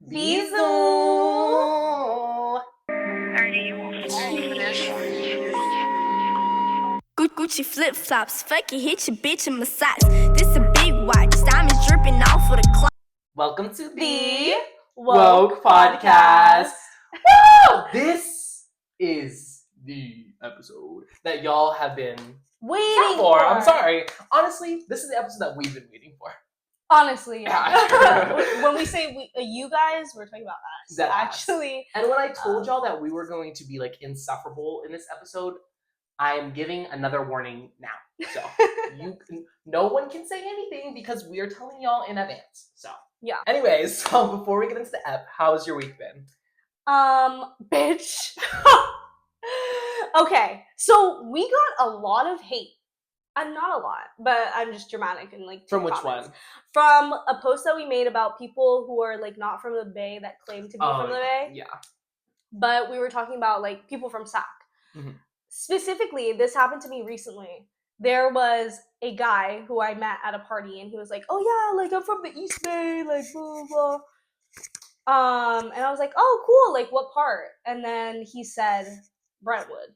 Bisous. Gucci flip flops, fucking hit your bitch in my socks. This a big watch, diamonds dripping off for the clock. Welcome to The Woke Podcast. Woo! This is the episode that y'all have been waiting for. I'm sorry. Honestly, this is the episode that we've been waiting for. Honestly, yeah. Yeah. When we say you guys, we're talking about us. That actually. And when I told y'all that we were going to be like insufferable in this episode, I am giving another warning now. So no one can say anything because we are telling y'all in advance. So yeah. Anyways, so before we get into the ep, how's your week been? Bitch. Okay, so we got a lot of hate. Not a lot, but I'm just dramatic and like. From which comments. one? From a post that we made about people who are like not from the Bay that claim to be from the Bay. Yeah. But we were talking about like people from SAC. Mm-hmm. Specifically, this happened to me recently. There was a guy who I met at a party, and he was like, "Oh yeah, like I'm from the East Bay, like blah blah." And I was like, "Oh cool, like what part?" And then he said Brentwood.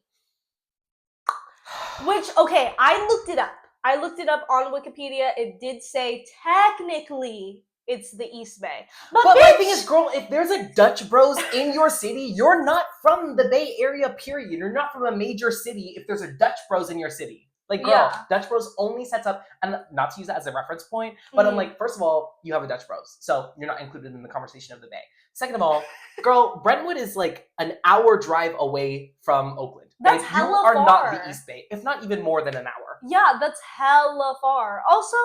Which, okay, I looked it up. I looked it up on Wikipedia. It did say technically it's the East Bay. But my thing is, girl, if there's a Dutch Bros in your city, you're not from the Bay Area, period. You're not from a major city if there's a Dutch Bros in your city. Like, girl, yeah. Dutch Bros only sets up, and not to use that as a reference point, but I'm like, first of all, you have a Dutch Bros, so you're not included in the conversation of the Bay. Second of all, girl, Brentwood is like an hour drive away from Oakland. That's like, hella you are far. Not the East Bay, if not even more than an hour. Yeah, that's hella far. Also,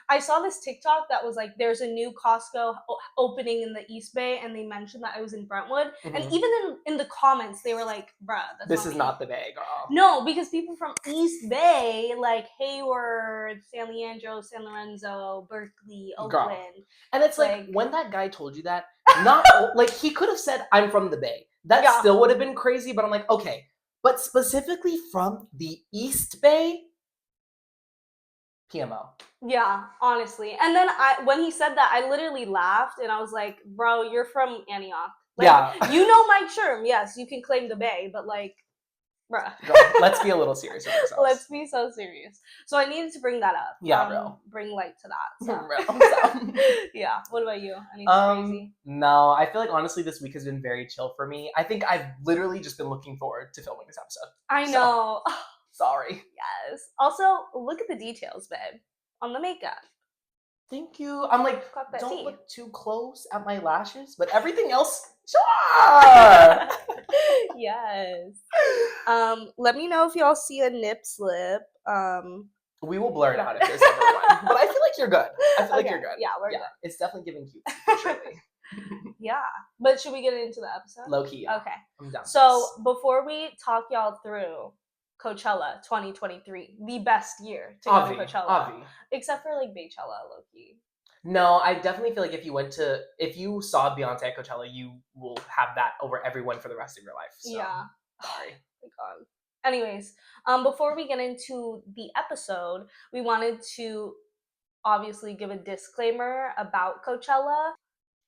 I saw this TikTok that was like, there's a new Costco opening in the East Bay, and they mentioned that it was in Brentwood. Mm-hmm. And even in the comments, they were like, bruh, this is not the Bay, girl. No, because people from East Bay, like Hayward, San Leandro, San Lorenzo, Berkeley, Oakland. Girl. And it's like, when that guy told you that, not like, he could have said, I'm from the Bay. That still would have been crazy, but I'm like, okay. But specifically from the East Bay, PMO. Yeah, honestly. And then when he said that, I literally laughed, and I was like, bro, you're from Antioch. Like, yeah. You know Mike Sherm. Yes, you can claim the Bay, but like, bruh. Girl, let's be a little serious with ourselves. Let's be so serious. So I needed to bring that up. Yeah, bro. Bring light to that. So. Yeah. What about you? Anything crazy? No, I feel like honestly this week has been very chill for me. I think I've literally just been looking forward to filming this episode. I know. So, sorry. Yes. Also, look at the details, babe. On the makeup. Thank you. I'm like, don't look too close at my lashes, but everything else, sure. Yes. Let me know if y'all see a nip slip. We will blur it out if there's ever one. But I feel like you're good. I feel like you're good. Yeah, we're good. It's definitely giving cute, surely. Yeah. But should we get into the episode? Low key. Yeah. Okay. I'm down. So before we talk y'all through Coachella 2023, the best year to go to Coachella. Except for like Baychella, low key. No, I definitely feel like if you saw Beyonce at Coachella, you will have that over everyone for the rest of your life. So. Yeah. Sorry. Oh my God. Anyways, before we get into the episode, we wanted to obviously give a disclaimer about Coachella.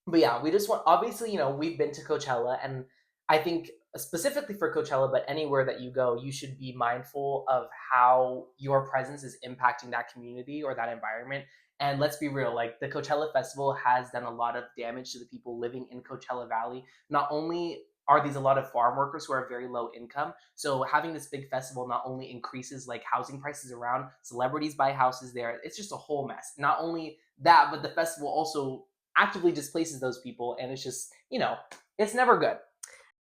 But yeah, we just want, obviously, we've been to Coachella, and I think specifically for Coachella, but anywhere that you go, you should be mindful of how your presence is impacting that community or that environment. And let's be real, like the Coachella Festival has done a lot of damage to the people living in Coachella Valley. Not only are these a lot of farm workers who are very low income, so having this big festival not only increases like housing prices around, celebrities buy houses there. It's just a whole mess. Not only that, but the festival also actively displaces those people, and it's just, it's never good.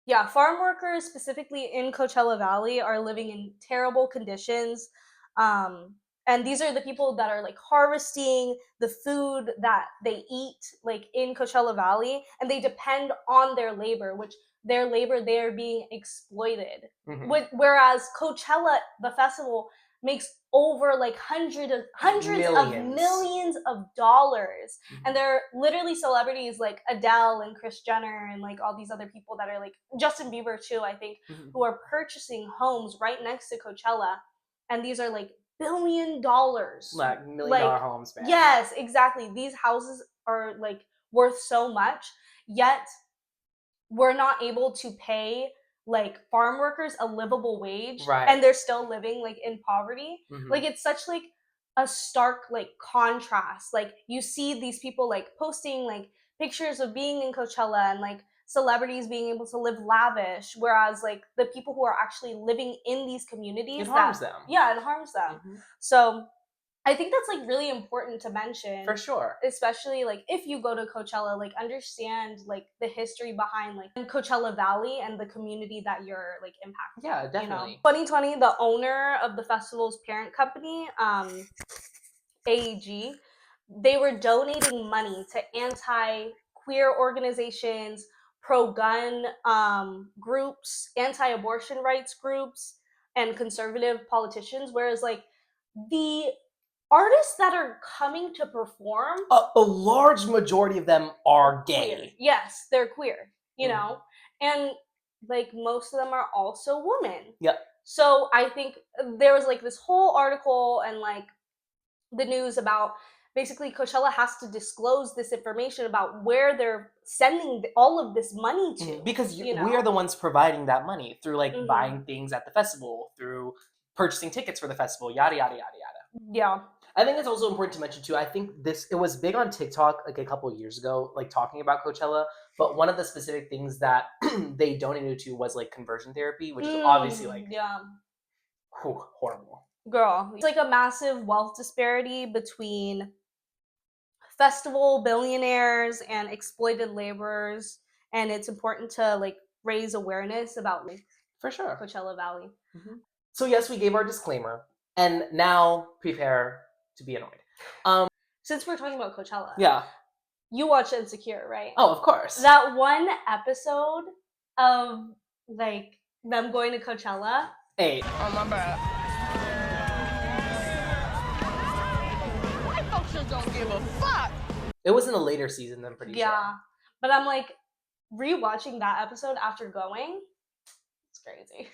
Yeah, farm workers specifically in Coachella Valley are living in terrible conditions. And these are the people that are like harvesting the food that they eat like in Coachella Valley, and they depend on their labor, which their labor, they're being exploited. Mm-hmm. Whereas Coachella, the festival, makes over like hundreds of millions of dollars. Mm-hmm. And they're literally celebrities like Adele and Kris Jenner and like all these other people that are like Justin Bieber too, I think, mm-hmm. who are purchasing homes right next to Coachella. And these are like $1 billion. Like $1 million homes, man. Yes, exactly. These houses are like worth so much. yet we're not able to pay like farm workers a livable wage, Right. and they're still living like in poverty. Mhm. Like it's such like a stark like contrast. Like you see these people like posting like pictures of being in Coachella and like celebrities being able to live lavish, whereas like the people who are actually living in these communities, It harms them. Yeah, it harms them. Mhm. So I think that's like really important to mention, For sure. especially like if you go to Coachella, like understand like the history behind like Coachella Valley and the community that you're like impacting. Yeah, definitely. 2020, the owner of the festival's parent company, AEG, they were donating money to anti-queer organizations, pro-gun groups, anti-abortion rights groups, and conservative politicians. Whereas like the artists that are coming to perform, A large majority of them are gay. queer. Yes, they're queer, and like most of them are also women. Yep. So I think there was like this whole article and like the news about basically Coachella has to disclose this information about where they're sending all of this money to. Because we are the ones providing that money through like buying things at the festival, through purchasing tickets for the festival, yada yada yada yada. Yeah. I think it's also important to mention too. I think it was big on TikTok like a couple years ago, like talking about Coachella. But one of the specific things that they donated to was like conversion therapy, which is obviously like horrible. Girl, it's like a massive wealth disparity between festival billionaires and exploited laborers, and it's important to like raise awareness about like For sure. Coachella Valley. Mm-hmm. So yes, we gave our disclaimer, and now prepare to be annoyed. Since we're talking about Coachella, yeah, you watch Insecure, right? Oh, of course. That one episode of like them going to Coachella. 8. Oh, my bad. White folks just don't give a fuck. It was in a later season, I'm pretty sure. Yeah, but I'm like rewatching that episode after going. It's crazy.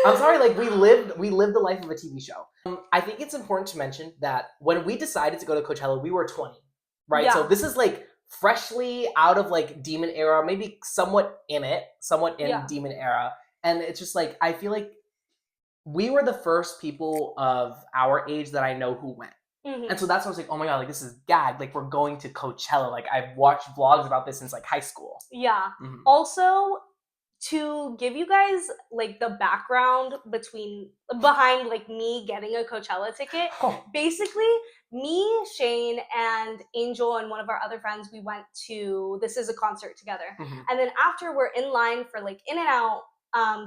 I'm sorry, like we lived the life of a TV show. I think it's important to mention that when we decided to go to Coachella, we were 20, right? Yeah. So this is like freshly out of like Demon era, maybe somewhat in Demon era. And it's just like, I feel like we were the first people of our age that I know who went. Mm-hmm. And so that's why I was like, oh my God, like this is gag. Like we're going to Coachella. Like I've watched vlogs about this since like high school. Yeah. Mm-hmm. Also, to give you guys like the background behind like me getting a Coachella ticket, basically me, Shane, and Angel and one of our other friends, we went to This Is a Concert together. Mm-hmm. And then after we're in line for like In-N-Out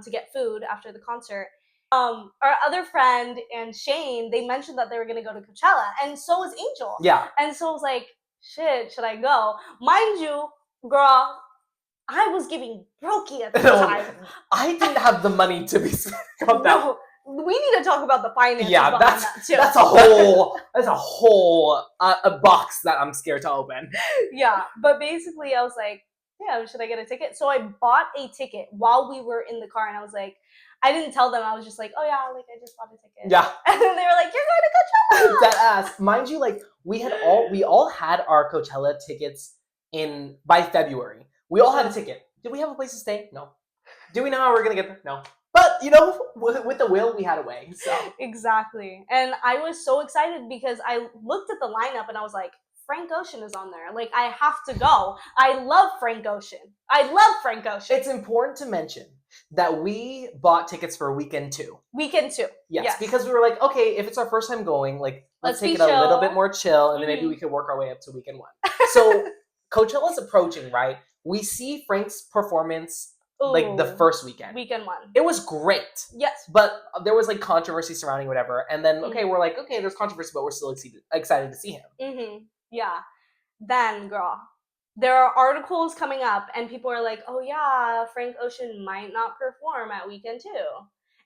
to get food after the concert, our other friend and Shane, they mentioned that they were gonna go to Coachella, and so was Angel. Yeah. And so I was like, shit, should I go? Mind you, girl, I was giving brokey at the time. I didn't have the money to be spent that. We need to talk about the finances behind that too. That's a whole a box that I'm scared to open. Yeah, but basically I was like, yeah, should I get a ticket? So I bought a ticket while we were in the car, and I was like, I didn't tell them. I was just like, oh yeah, like I just bought a ticket. Yeah. And then they were like, you're going to Coachella. That ass. Mind you, like we all had our Coachella tickets by February. We all had a ticket. Did we have a place to stay? No. Do we know how we're gonna get there? No. But with the will, we had a way. So exactly. And I was so excited because I looked at the lineup and I was like, Frank Ocean is on there. Like I have to go. I love Frank Ocean. It's important to mention that we bought tickets for weekend 2. Yes, because we were like, okay, if it's our first time going, like let's take it a little bit more chill, and then maybe we could work our way up to weekend 1. So Coachella's approaching, right? We see Frank's performance like the first weekend. Weekend 1. It was great. Yes. But there was like controversy surrounding whatever. And then, we're like, okay, there's controversy, but we're still excited to see him. Mm-hmm. Yeah. Then, girl, there are articles coming up and people are like, oh yeah, Frank Ocean might not perform at weekend 2.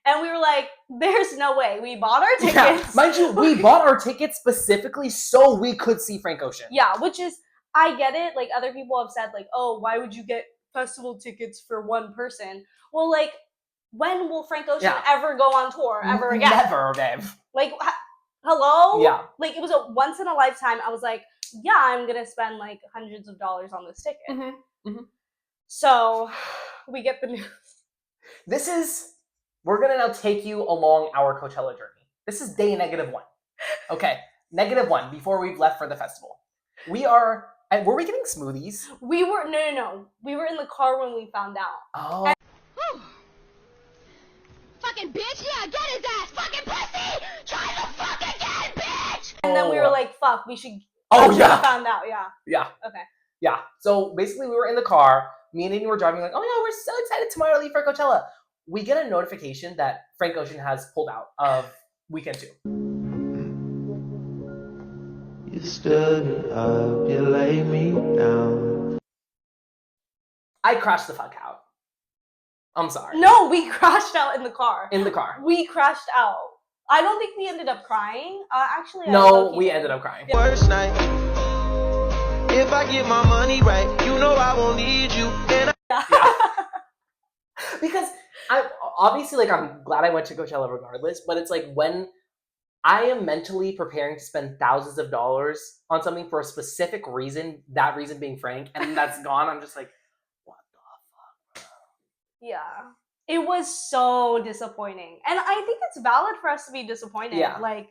And we were like, there's no way. We bought our tickets. Yeah. Mind you, we bought our tickets specifically so we could see Frank Ocean. Yeah, which is, I get it. Like other people have said like, oh, why would you get festival tickets for one person? Well, like, when will Frank Ocean ever go on tour ever again? Never, babe. Like, hello? Yeah. Like, it was a once in a lifetime. I was like, yeah, I'm going to spend like hundreds of dollars on this ticket. Mm-hmm. Mm-hmm. So we get the news. We're gonna now take you along our Coachella journey. This is day -1. Okay, -1 before we've left for the festival. Were we getting smoothies? We were no. We were in the car when we found out. Oh. Fucking bitch, yeah, get his ass, fucking pussy! Try the fuck again, bitch! And then we were like, fuck, we should. Oh, We yeah. found out, yeah. Yeah. Okay. Yeah. So basically, we were in the car. Me and Aiden were driving, like, oh yeah, we're so excited tomorrow to leave for Coachella. We get a notification that Frank Ocean has pulled out of Weekend 2. You stood up, you laid me down. I crashed the fuck out. I'm sorry. No, we crashed out in the car. In the car. We crashed out. I don't think we ended up crying. Actually, No, we ended up crying. Worst night. If I get my money right, you know I won't need you. And Yeah. Because I'm glad I went to Coachella regardless, but it's like when I am mentally preparing to spend thousands of dollars on something for a specific reason, that reason being Frank, and that's gone, I'm just like, what the fuck? Yeah. It was so disappointing. And I think it's valid for us to be disappointed. Yeah. Like,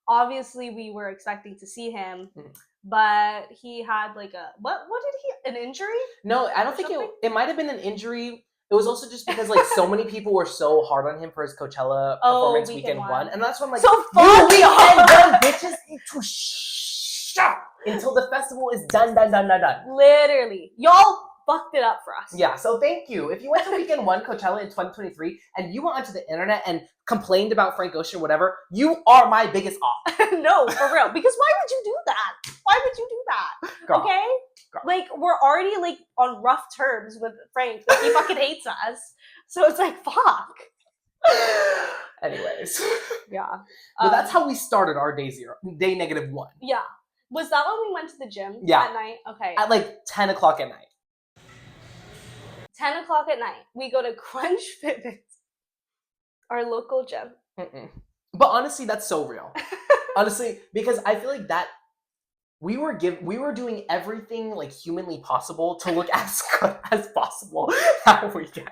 obviously we were expecting to see him, Mhm. but he had like what did he, an injury? No, I don't think Something? it might have been an injury. It was also just because like so many people were so hard on him for his Coachella performance weekend one, and that's when I'm like, So you fuck weekend off. done, bitches need to shut until the festival is done. Literally. Y'all fucked it up for us. Yeah, so thank you. If you went to weekend 1 Coachella in 2023 and you went onto the internet and complained about Frank Ocean or whatever, you are my biggest off. No, for real. Because why would you do that? Why would you do that? Girl. Okay? Girl. Like, we're already like on rough terms with Frank. Like, he fucking hates us. So it's like, fuck. Anyways. Yeah. But that's how we started our day -1. Yeah. Was that when we went to the gym Yeah. at night? Okay. At like 10 o'clock at night. 10 o'clock at night, we go to Crunch Fitness, our local gym. Mm-mm. But honestly, that's so real. Honestly, because I feel like that we were doing everything like humanly possible to look as good as possible that weekend.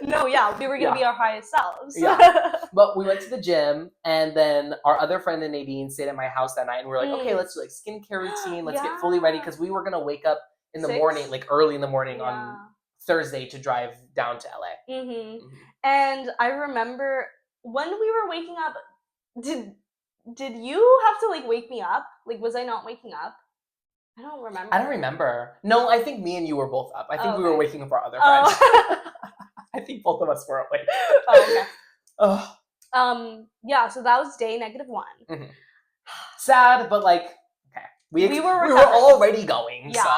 No, yeah, we were gonna be our highest selves. Yeah. But we went to the gym, and then our other friend and Nadine stayed at my house that night, and we were like, okay, let's do like skincare routine, let's get fully ready, because we were gonna wake up in the 6? morning, like early in the morning Yeah. on Thursday to drive down to LA. Mm-hmm. And I remember when we were waking up, did you have to like wake me up? Like, was I not waking up? I don't remember. I don't remember. No, I think me and you were both up. I think we were Okay. waking up our other friends. Oh. I think both of us were awake. Oh, okay. Ugh. Yeah, so that was day -1. Sad, but like, okay. We were recovering. already going, Yeah. so.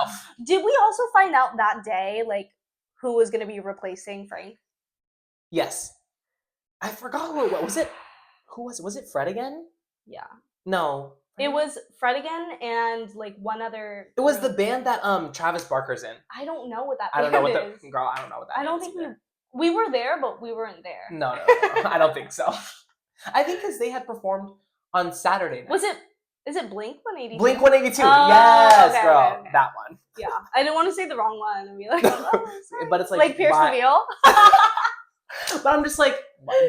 Did we also find out that day, like, who was going to be replacing Frank? Yes. I forgot what was it? Who was it? Was it Fred again? Yeah. No. It was Fred again and, like, one other... It was the girl. band that Travis Barker's in. I don't know what that I don't know what band is. the... Girl, I don't know what that I don't is think either. we were there, but we weren't there. No. I don't think so. I think because they had performed on Saturday night. Is it Blink 182? Blink 182. Oh, yes, okay, girl. okay. That one. Yeah. I didn't want to say the wrong one and be like, oh, sorry. But it's like... Like Pierce why- Reveal? But I'm just like,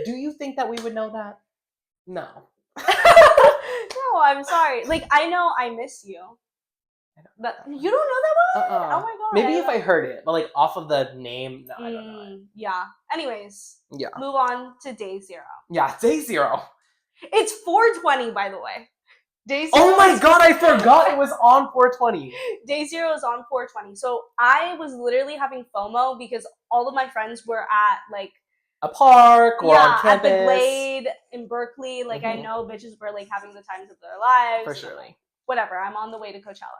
do you think that we would know that? No. No, I'm sorry. Like, I know I Miss You. But you don't know that one? Oh my god. Maybe if I heard it, but like off of the name, no, I don't know it. Yeah. Anyways, Yeah. move on to day 0. Yeah, day 0. It's 420, by the way. Day 0. Oh my god, I forgot it was on 420. Day 0 is on 420. So I was literally having FOMO because all of my friends were at like A park or on at campus. the Glade in Berkeley. Like I know bitches were like having the times of their lives. For sure. Whatever. I'm on the way to Coachella.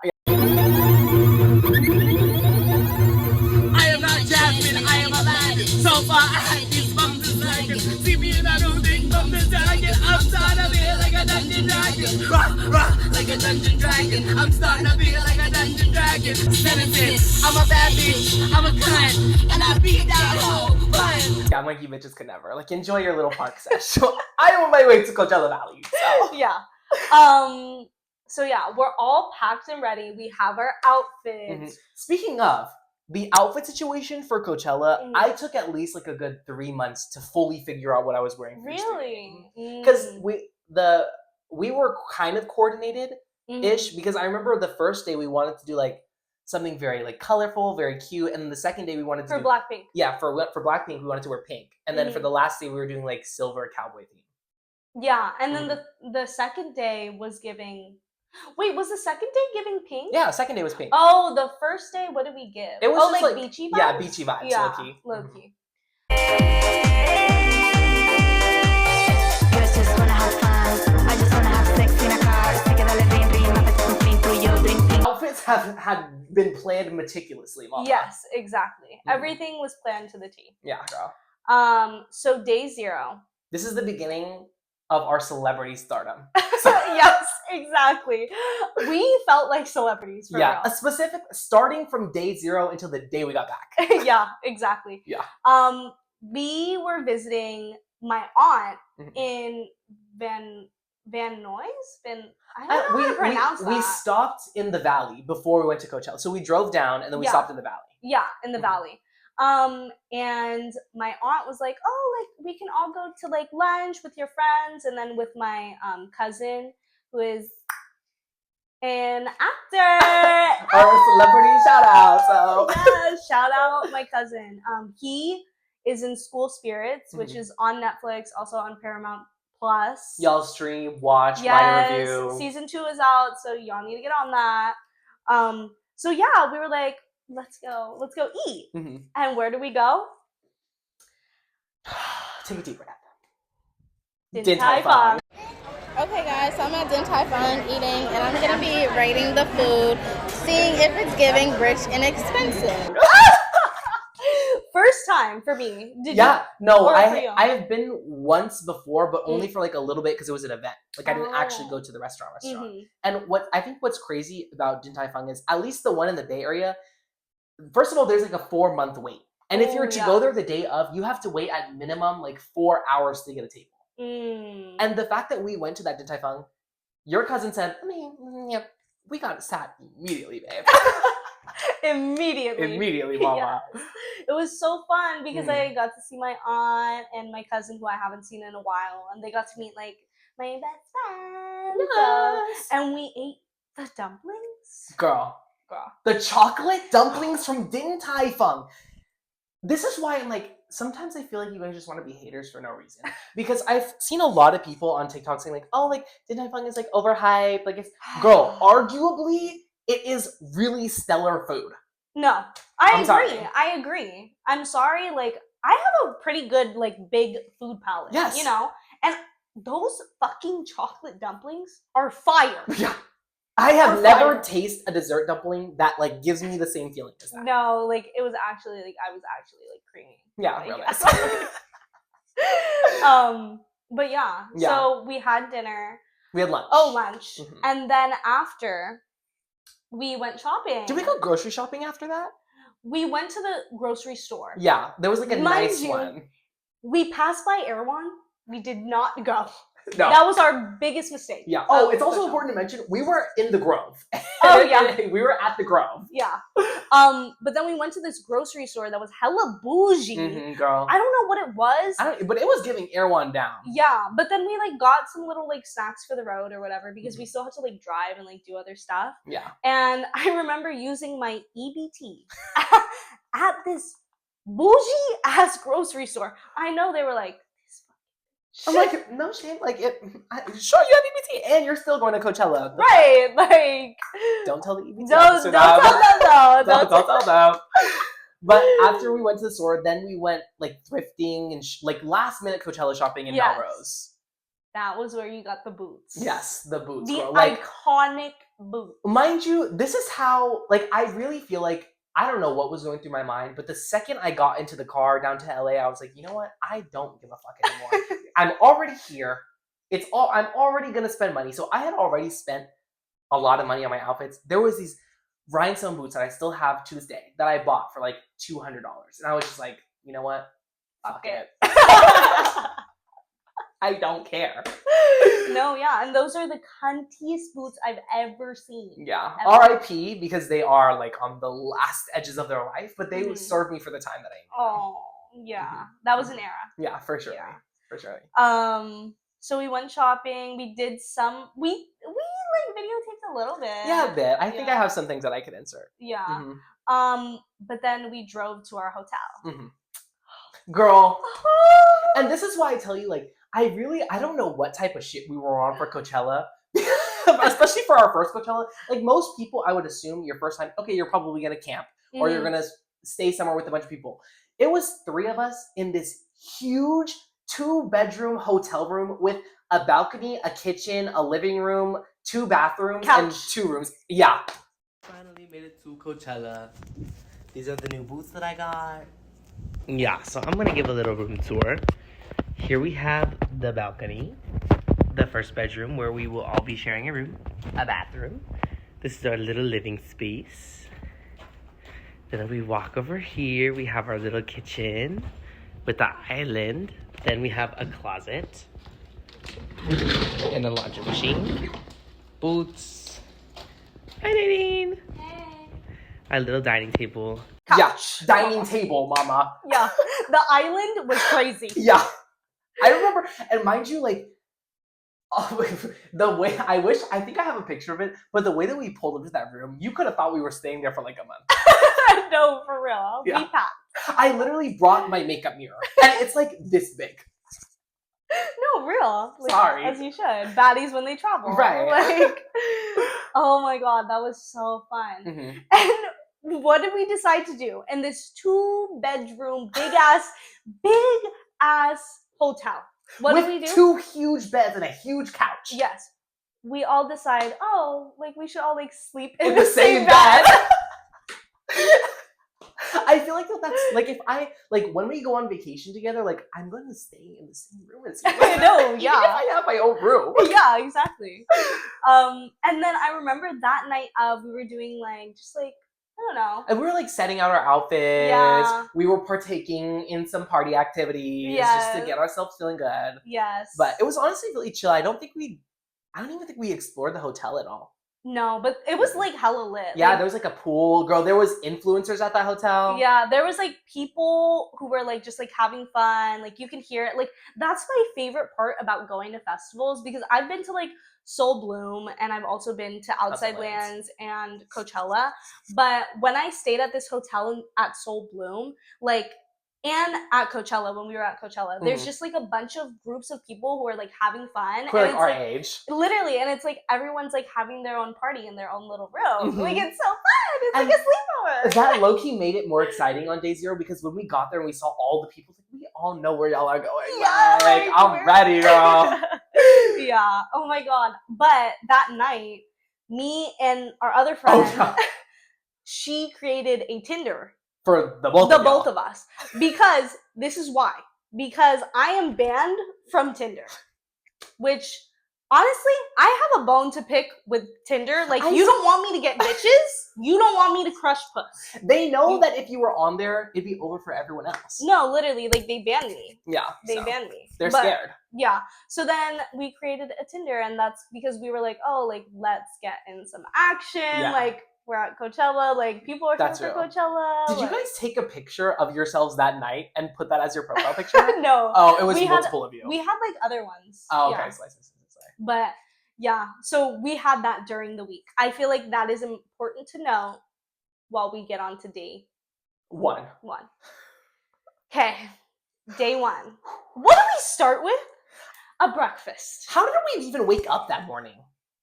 I am not Jasmine, I am a man. So far I had these bums is like see me in a room, big bum is dragon. I'm starting to feel like a dungeon dragon. Rah, like a dungeon dragon. I'm starting to feel like a dungeon dragon. Citizen, I'm a bad bitch, I'm a cunt, and I beat that whole fun. Yeah, I'm like, you bitches could never. Like, enjoy your little park sesh. So I am on my way to Coachella Valley. So. Yeah. So yeah, we're all packed and ready. We have our outfits. Speaking of, the outfit situation for Coachella, Mhm. I took at least like a good 3 months to fully figure out what I was wearing. Really? Because we were kind of coordinated ish. Mhm. Because I remember the first day we wanted to do like something very like colorful, very cute, and then the second day we wanted to For do Blackpink. yeah for Blackpink we wanted to wear pink, and then for Mhm. the last day we were doing like silver cowboy theme. Yeah, and then Mm-hmm. the second day was giving. Wait, was the second day giving pink? Yeah, second day was pink. Oh, the first day, what did we give? It was oh, just like like beachy vibes. yeah, beachy vibes, Yeah, low key. low Mhm. key. Girls just wanna have fun. I just wanna have sex in a car. Así que dale ring ring, apetece un fling, tú y yo drink pink. Outfits had been planned meticulously, Mama. Yes, exactly. Mhm. Everything was planned to the T. Yeah, girl. So day 0. This is the beginning of our celebrity stardom. Yes, exactly. We felt like celebrities for Yeah, a real. specific starting from day 0 until the day we got back. Yeah, exactly. Yeah. We were visiting my aunt Mhm. in Van Nuys. I don't know how to pronounce that. We stopped in the valley before we went to Coachella. So we drove down and then we Yeah. stopped in the valley. Yeah, in the Mhm. valley. And my aunt was like, "Oh, like we can all go to like lunch with your friends," and then with my cousin who is an actor. Our celebrity shout out. So Yeah, shout out my cousin. He is in School Spirits, which Mhm. is on Netflix, also on Paramount Plus. y'all stream, watch, write a Yes, review. season 2 is out, so y'all need to get on that. So yeah, we were like, let's go eat. Mhm. And where do we go? Take a deep breath. Din Tai Fung. Okay guys, so I'm at Din Tai Fung eating and I'm gonna be rating the food, seeing if it's giving rich and expensive. First time for me. Did Yeah, no, Or for you? I have been once before, but only Mm. for like a little bit because it was an event. Like I didn't actually go Oh. to the restaurant. you? Mhm. And what's crazy about Din Tai Fung is at least the one in the Bay Area. First of all, there's like a 4-month wait, and if Oh, you're to yeah. go there the day of, you have to wait at minimum like 4 hours to get a table. Mm. And the fact that we went to that Din Tai Fung, your cousin said, yep, we got sat immediately, babe. Immediately. Immediately, mama. Yes. It was so fun because Mhm. I got to see my aunt and my cousin who I haven't seen in a while, and they got to meet like my best friend. Yes. And we ate the dumplings. Girl, Girl. the chocolate dumplings from Din Tai Fung. This is why I'm like, sometimes I feel like you guys just want to be haters for no reason. Because I've seen a lot of people on TikTok saying like, oh, like Din Tai Fung is like overhyped. Like it's girl, arguably it is really stellar food. No, I I'm agree. sorry. I agree. I'm sorry. Like I have a pretty good like big food palate. Yes. You know, and those fucking chocolate dumplings are fire. Yeah. I have Or never fire. tasted a dessert dumpling that like gives me the same feeling as that. No, like it was actually like I was actually like creamy. Yeah, Like, real yeah. nice. But yeah, Yeah. so we had dinner. We had lunch. Oh, lunch. Mhm. And then after, we went shopping. Did we go grocery shopping after that? We went to the grocery store. Yeah, there was like a Mind nice you, one. We passed by Erewhon. We did not go. No. That was our biggest mistake. Yeah. Oh, of it's also Coachella. important to mention we were in the Grove. Oh, yeah. We were at the Grove. Yeah. But then we went to this grocery store that was hella bougie. Mm-hmm, girl. I don't know what it was. But it was giving Erewhon down. Yeah, but then we like got some little like snacks for the road or whatever because Mm-hmm. we still had to like drive and like do other stuff. Yeah. And I remember using my EBT at this bougie ass grocery store. I know they were like, this I'm fucking like, no shame. Like, sure, you have EBT, and you're still going to Coachella. right, like Don't tell the EBT. don't officer tell that. them though. Don't tell them. But after we went to the store, then we went like thrifting and like last minute Coachella shopping in Yes. Melrose. That was where you got the boots. Yes, the boots. The Girl. Like, iconic boots. mind you, this is how, like, I really feel like, I don't know what was going through my mind, but the second I got into the car down to LA, I was like, you know what? I don't give a fuck anymore. I'm already here. I'm already gonna spend money. So I had already spent a lot of money on my outfits. There was these rhinestone boots that I still have to this day that I bought for like $200. And I was just like, you know what? Fuck it. I don't care. No, yeah, and those are the cuntiest boots I've ever seen. Yeah. Ever. R.I.P. because they are like on the last edges of their life, but they Mhm. served me for the time that I needed. Oh, yeah, that was an era. Yeah, for sure. Yeah. For sure. So we went shopping. We did some. We like videotaped a little bit. Yeah, a bit. I think I Yeah. have some things that I could insert. Yeah. Mhm. But then we drove to our hotel. Mhm. Girl. And this is why I tell you, like, I don't know what type of shit we were on for Coachella. Especially for our first Coachella. Like, most people, I would assume your first time, okay, you're probably gonna camp. Or you're gonna stay somewhere with a bunch of people. It was 3 of us in this huge 2-bedroom hotel room with a balcony, a kitchen, a living room, 2 bathrooms, and Couch. 2 rooms. Yeah. Finally made it to Coachella. These are the new boots that I got. Yeah, so I'm gonna give a little room tour. Here we have the balcony, the first bedroom where we will all be sharing a room, a bathroom. This is our little living space. Then we walk over here, we have our little kitchen with the island. Then we have a closet and a laundry machine. Boots. Hi, Nadine. Hey. Our little dining table. Couch. Yeah. Dining table, mama. Yeah. The island was crazy. Yeah. I remember, and mind you, like, the way I think I have a picture of it, but the way that we pulled up to that room, you could have thought we were staying there for like a month. No, for real. Yeah. We packed. I literally brought my makeup mirror, and it's like this big. No, real. Like, Sorry. as you should. Baddies when they travel. Right. Like, oh my god, that was so fun. Mm-hmm. And what did we decide to do in this 2-bedroom, big ass hotel? What With did we do? 2 huge beds and a huge couch. Yes. We all decide, oh, like we should all like sleep In the same bed. I feel like that's like if I like when we go on vacation together, like I'm gonna stay in the same room as you. I know, Even yeah. if I have my own room. Yeah, exactly. And then I remember that night we were doing like just like I don't know. And we were like setting out our outfits. Yeah. We were partaking in some party activities just to Yes. get ourselves feeling good. Yes. But it was honestly really chill. I don't even think we explored the hotel at all. no, but it was like hella lit. Yeah, Like, there was like a pool. Girl, there was influencers at that hotel. yeah, there was like people who were like just like having fun. Like you can hear it. Like that's my favorite part about going to festivals because I've been to like Soul Bloom and I've also been to Outside Lands and Coachella. But when I stayed at this hotel at Soul Bloom, like and at Coachella when we were at Coachella, there's just like a bunch of groups of people who are like having fun. Who are and like it's our age. literally, and it's like everyone's like having their own party in their own little room. Like Mhm. it's so fun. It's And like a sleepover. That low-key made it more exciting on day 0 because when we got there and we saw all the people, like, we all know where y'all are going. Yeah, like I'm we're- ready, girl. Yeah. Oh my god. But that night, me and our other friend, yeah. she created a Tinder. For the both of y'all. both of us. Because this is why. Because I am banned from Tinder. Which honestly, I have a bone to pick with Tinder. Like you don't want me to get bitches. You don't want me to crush puss. They know that if you were on there, it'd be over for everyone else. No, literally, like they banned me. Yeah. They so banned me. They're But- scared. Yeah. So then we created a Tinder, and that's because we were like, oh, like let's get in some action. Yeah. Like we're at Coachella. Like people are coming That's for real. Coachella. Did you like- guys take a picture of yourselves that night and put that as your profile picture? No. Oh, it was We had- multiple of you. We had like other ones. Oh, okay. Yeah. Slice. But yeah, so we had that during the week. I feel like that is important to know while we get on to day 1. 1. Okay, day 1. What do we start with? A breakfast. How did we even wake up that morning?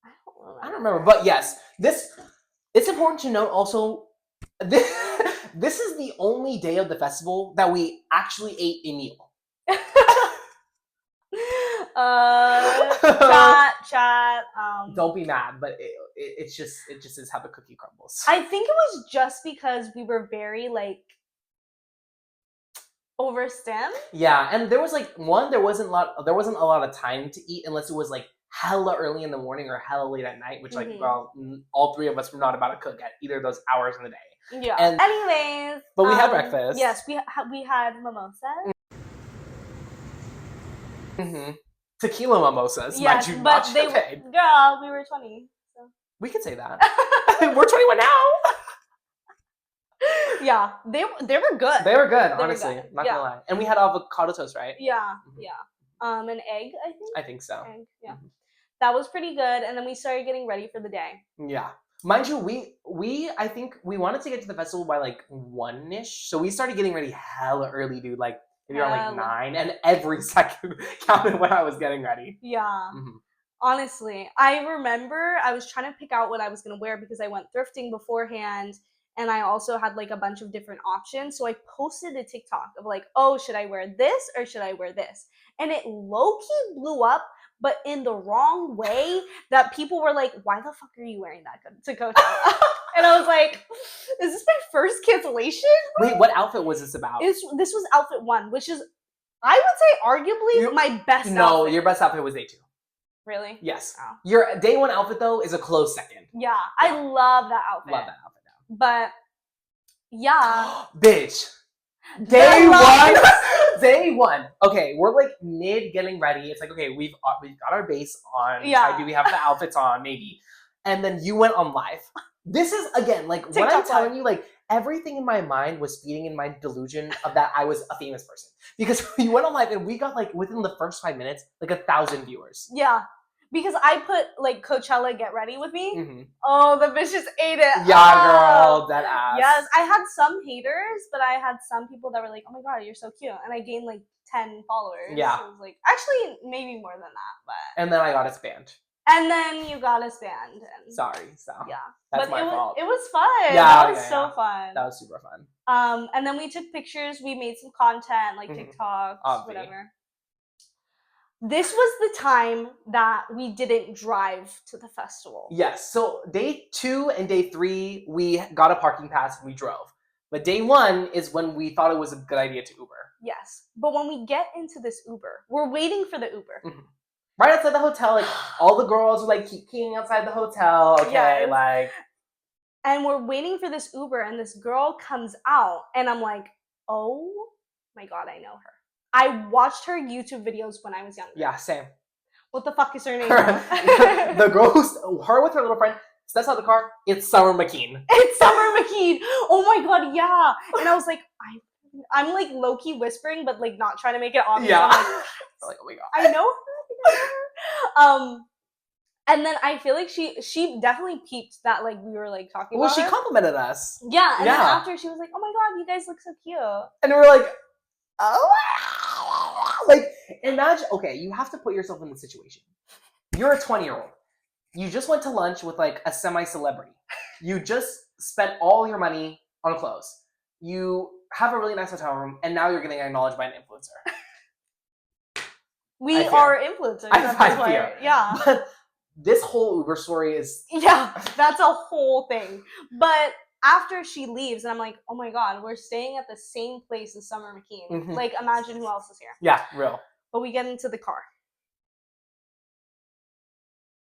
I don't remember. I don't remember, but yes, it's important to note also this is the only day of the festival that we actually ate a meal. Chat. Don't be mad, but it just is how the cookie crumbles. I think it was just because we were very like overstimmed. Yeah, and there was like there wasn't a lot of time to eat unless it was like hella early in the morning or hella late at night, which like Mhm. well, all 3 of us were not about to cook at either of those hours in the day. Yeah. And- Anyways, But we had breakfast. Yes, we had mimosas. Mm-hmm. tequila mimosas. Yes, mind you, but not they champagne. girl, we were 20. So. We could say that. We're 21 now. Yeah, they were good. They were good, They were honestly. good. Not Yeah. gonna lie. And we had avocado toast, right? Yeah, Mhm. yeah. An egg, I think. I think so. Egg, yeah. Mhm. That was pretty good, and then we started getting ready for the day. Yeah. Mind you, we I think we wanted to get to the festival by like 1-ish. So we started getting ready hella early, dude. Like maybe around like Hella. 9, and every second counted when I was getting ready. Yeah. Mhm. Honestly, I remember I was trying to pick out what I was going to wear because I went thrifting beforehand, and I also had like a bunch of different options. So I posted a TikTok of like, oh, should I wear this or should I wear this? And it low-key blew up, but in the wrong way, that people were like, why the fuck are you wearing that to Coachella? And I was like, is this my first cancellation? Wait, what outfit was this about? This was outfit 1, which is, I would say, arguably my best No, outfit. your best outfit was day 2. Really? Yes. Oh. Your day 1 outfit though is a close second. Yeah, I love that outfit. Love that outfit now. But yeah, Bitch. Day 1. Day 1. Okay, we're like mid getting ready. It's like, okay, we've got our base on. Yeah. Maybe we have the outfits on, maybe. And then you went on live. This is again like what I'm TikTok telling live. you, like everything in my mind was feeding in my delusion of that I was a famous person. Because you went on live and we got like within the first 5 minutes, like 1,000 viewers. yeah, because I put like Coachella Get Ready with me. Mm-hmm. Oh, the bitches ate it. Yeah, up. girl, that ass. Yes, I had some haters, but I had some people that were like, "Oh my god, you're so cute," and I gained like 10 followers. Yeah. So it was like actually maybe more than that, but And then I got us banned. and then you got us banned. And Sorry, so yeah, that's but my fault. it was fun. Yeah, that was yeah, so yeah. fun. That was super fun. And then we took pictures. We made some content like Mhm. TikToks, Obvi. whatever. This was the time that we didn't drive to the festival. Yes. So day 2 and day 3, we got a parking pass and we drove. But day 1 is when we thought it was a good idea to Uber. Yes, but when we get into this Uber, we're waiting for the Uber. Mhm. Right outside the hotel, like all the girls were like keep keying outside the hotel. Okay, Yes. like And we're waiting for this Uber, and this girl comes out, and I'm like, oh my god, I know her. I watched her YouTube videos when I was younger. yeah, same. What the fuck is her name? The girl her with her little friend steps out of the car. It's Summer McKeen. It's Summer McKeen. Oh my god, yeah. And I was like, I'm like low key whispering, but like not trying to make it obvious. Yeah. I'm like, Like, oh my god. I know her. And then I feel like she definitely peeped that like we were like talking Well, about she her. complimented us. Yeah, and then Yeah. after she was like, "Oh my god, you guys look so cute." And we're like, oh, like imagine. Okay, you have to put yourself in the situation. You're a 20-year-old. You just went to lunch with like a semi-celebrity. You just spent all your money on clothes. You have a really nice hotel room, and now you're getting acknowledged by an influencer. We I fear. are influencers. I at this fear. point. Yeah. But this whole Uber story is Yeah, that's a whole thing. But after she leaves, and I'm like, oh my god, we're staying at the same place as Summer McKeen. Mhm. Like, imagine who else is here. yeah, real. But we get into the car.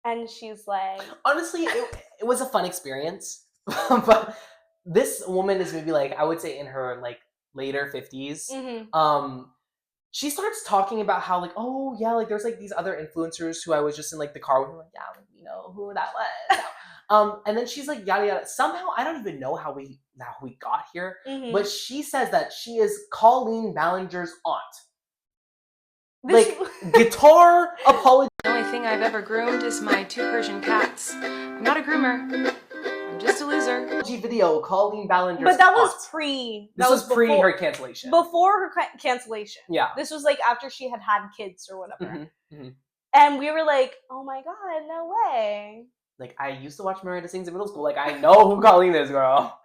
And she's like, Honestly, it was a fun experience. But this woman is maybe like I would say in her like later 50s. mm-hmm. She starts talking about how like, oh yeah, like there's like these other influencers who I was just in like the car with. I'm like, yeah, like, you know who that was. And then she's like yada yada. Somehow I don't even know how we got here, Mm-hmm. but she says that she is Colleen Ballinger's aunt. This- Like guitar apology. The only thing I've ever groomed is my 2 Persian cats. I'm not a groomer. I'm just a loser. Video Colleen Ballinger's But that was aunt. pre. This That was pre before, her cancellation. before her cancellation. Yeah. This was like after she had had kids or whatever. Mhm, mhm. And we were like, oh my god, no way. Like I used to watch Miranda Sings in middle school. Like I know who Colleen is, girl.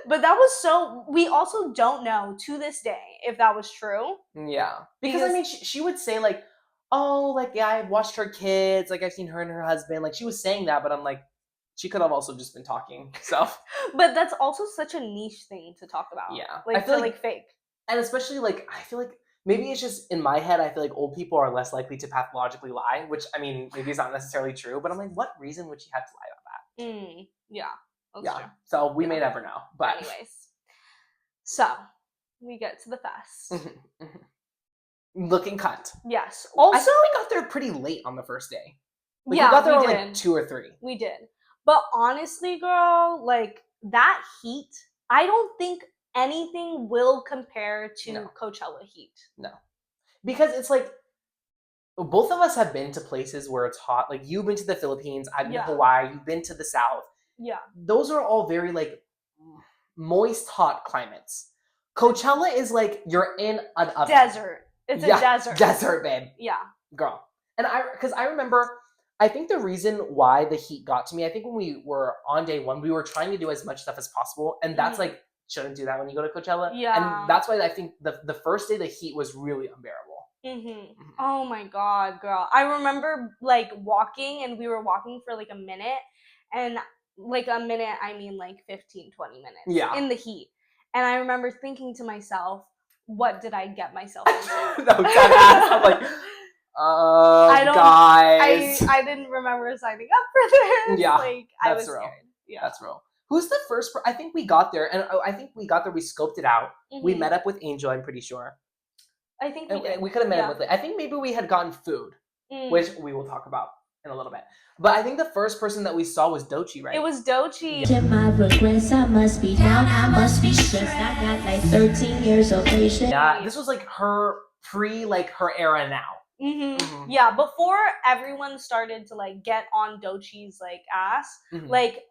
But that was so. We also don't know to this day if that was true. Yeah, because I Because- mean, she would say like, "Oh, like yeah, I've watched her kids. Like I've seen her and her husband." Like she was saying that, but I'm like, she could have also just been talking. So But that's also such a niche thing to talk about. Yeah. Like I feel to like- like fake. and especially like I feel like maybe it's just in my head. I feel like old people are less likely to pathologically lie, which I mean maybe it's not necessarily true. But I'm like, what reason would she have to lie about Yeah. That's that? true. Yeah. So we Yeah. may never know. But Anyways. So we get to the fest. Mhm, mhm. looking cunt. Yes. I Also, think we got there pretty late on the first day. Like, yeah, we got there we on did. like 2 or 3. We did. But honestly, girl, like that heat, I don't think anything will compare to No. Coachella heat. No. Because it's like, both of us have been to places where it's hot. Like, you've been to the Philippines, I've been Yeah. to Hawaii, you've been to the South. Yeah. Those are all very, like, moist, hot climates. Coachella is like you're in an oven. Desert. It's a desert. Desert, babe. Yeah. Girl. And because I remember, I think the reason why the heat got to me, I think when we were on day 1, we were trying to do as much stuff as possible. And that's like, shouldn't do that when you go to Coachella. Yeah. And that's why I think the first day, the heat was really unbearable. Oh my god, girl. I remember like walking, and we were walking for like a minute, and like a minute, I mean like 15, 20 minutes in the heat. And I remember thinking to myself, what did I get myself into? No, deadass. I'm like, guys. I didn't remember signing up for this. Yeah, like, I was that's real. scared. Yeah. That's real. Who's the first? I think we got there, and I think we got there. We scoped it out. We met up with Angel. I'm pretty sure. I think we did. We could have met up with it. I think maybe we had gotten food, which we will talk about in a little bit. But I think the first person that we saw was Doechii, right? It was Doechii. To my regrets, I must be down, I must be stressed. I got like 13 years of patience. Yeah, this was like her her era now. Yeah, before everyone started to like get on Doechii's like ass, like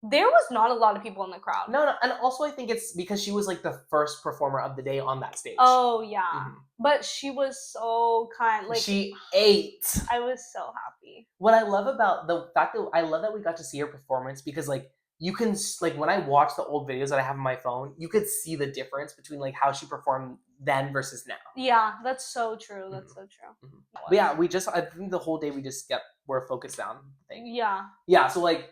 there was not a lot of people in the crowd. No, and also I think it's because she was like the first performer of the day on that stage. Oh yeah, but she was so kind. Like she ate. I was so happy. What I love about the fact that I love that we got to see her performance, because like you can like when I watch the old videos that I have on my phone, you could see the difference between like how she performed then versus now. Yeah, that's so true. That's so true. But yeah, I think the whole day we just were focused down. Yeah. So like.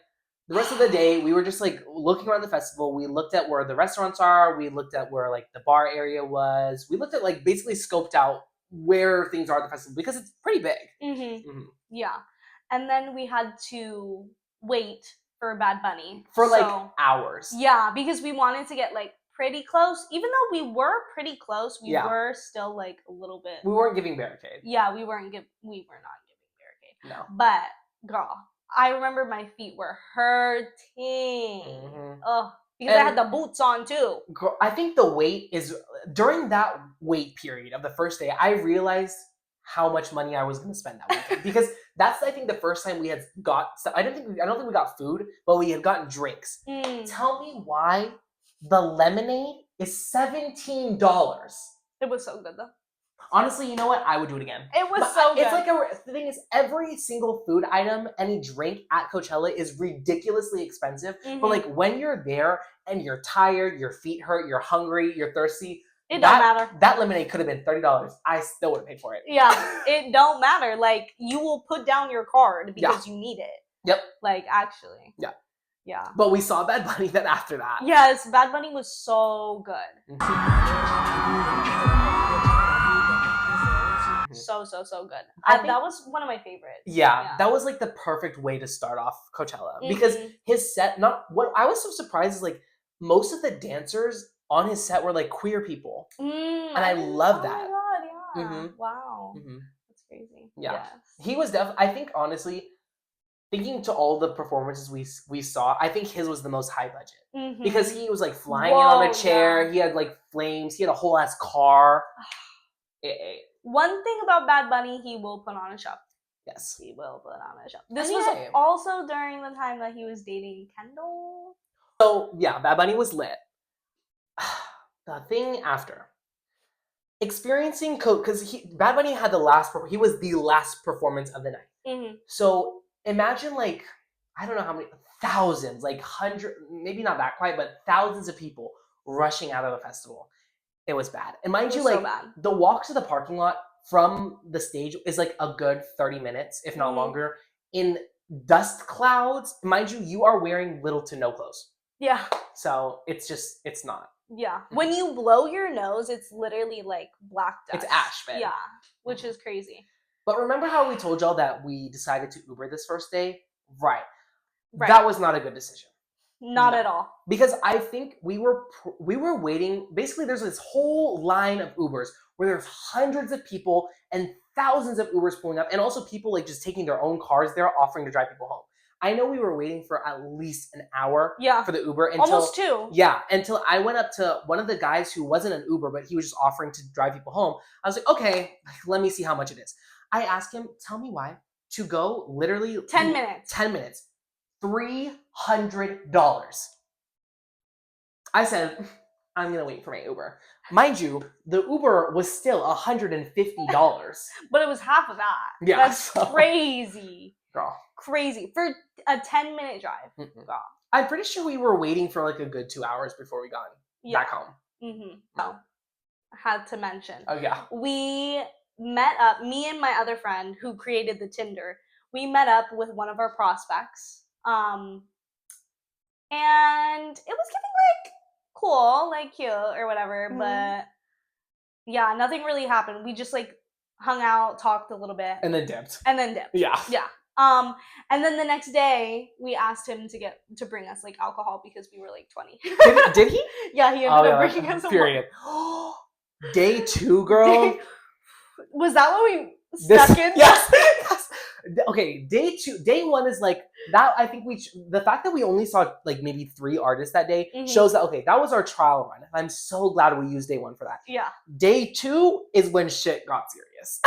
The rest of the day, we were just like looking around the festival. We looked at where the restaurants are. We looked at where like the bar area was. We looked at like basically scoped out where things are at the festival because it's pretty big. Yeah. And then we had to wait for Bad Bunny. For like hours. Yeah, because we wanted to get like pretty close. Even though we were pretty close, we were still like a little bit. We weren't giving barricade. Yeah, we were not giving barricade. No. But girl, I remember my feet were hurting. Ugh, because I had the boots on too. Girl, I think the wait is during that wait period of the first day, I realized how much money I was going to spend that weekend because that's I think the first time we had got stuff. I don't think we got food, but we had gotten drinks. Tell me why the lemonade is $17. It was so good though. Honestly, you know what? I would do it again. It was so good. It's like the thing is, every single food item, any drink at Coachella is ridiculously expensive. But like when you're there and you're tired, your feet hurt, you're hungry, you're thirsty, it don't matter. That lemonade could have been $30. I still would have paid for it. Yeah, it don't matter. Like you will put down your card because you need it. Yep. Like actually. Yeah. Yeah. But we saw Bad Bunny then after that. Yes, Bad Bunny was so good. So good. That was one of my favorites. Yeah, that was like the perfect way to start off Coachella because his set. What I was so surprised is like most of the dancers on his set were like queer people, and I love that. Oh my god! Yeah. Wow. That's crazy. Yeah, yes. He was definitely. I think honestly, thinking to all the performances we saw, I think his was the most high budget because he was like flying in on a chair. Yeah. He had like flames. He had a whole ass car. One thing about Bad Bunny, he will put on a show. Yes. He will put on a show. This was also during the time that he was dating Kendall. So, yeah, Bad Bunny was lit. The thing after. Experiencing because Bad Bunny had he was the last performance of the night. So, imagine like, I don't know how many, thousands, like hundreds, maybe not that quite, but thousands of people rushing out of the festival. It was bad. And mind you, like, the walk to the parking lot from the stage is like a good 30 minutes, if not longer, in dust clouds. Mind you, you are wearing little to no clothes. Yeah. So it's not. Yeah. When you blow your nose, it's literally like black dust. It's ash, man. Yeah. Which is crazy. But remember how we told y'all that we decided to Uber this first day? Right. That was not a good decision. Not No. at all. Because I think we were waiting. Basically, there's this whole line of Ubers where there's hundreds of people and thousands of Ubers pulling up, and also people like just taking their own cars there, offering to drive people home. I know we were waiting for at least an hour Yeah. for the Uber until Almost 2. Yeah, until I went up to one of the guys who wasn't an Uber, but he was just offering to drive people home. I was like, okay, let me see how much it is. I asked him, tell me why, to go literally 10 minutes. 10 minutes, $300. I said, I'm gonna wait for my Uber. Mind you, the Uber was still $150. But it was half of that. Yeah, That's so- crazy. Girl. Crazy. For a 10-minute drive. Mm-mm. Girl. I'm pretty sure we were waiting for like a good 2 hours before we got Yeah. back home. Mm-hmm. So, had to mention. Oh yeah. We met up, me and my other friend who created the Tinder, we met up with one of our prospects. And it was getting like cool, like cute or whatever, but yeah, nothing really happened. We just like hung out, talked a little bit, And then dipped. dipped. Yeah. Yeah. And then the next day we asked him to bring us like alcohol because we were like 20. Did he? Yeah, he ended up bringing us some period. Day 2, girl. Was that what we stuck in? Yes. Okay, day 1 is like that. I think the fact that we only saw like maybe 3 artists that day shows that okay, that was our trial run. I'm so glad we used day 1 for that. Yeah. Day 2 is when shit got serious.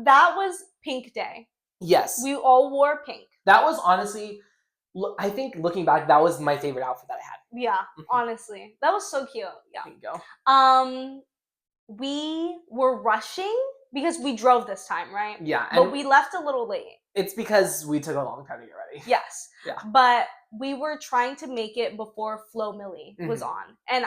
That was pink day. Yes. We all wore pink. That was honestly, I think looking back, that was my favorite outfit that I had. Yeah, honestly. That was so cute. Yeah. There you go. We were rushing because we drove this time, right? Yeah. But we left a little late. It's because we took a long time to get ready. Yes. Yeah. But we were trying to make it before Flo Milli was on. And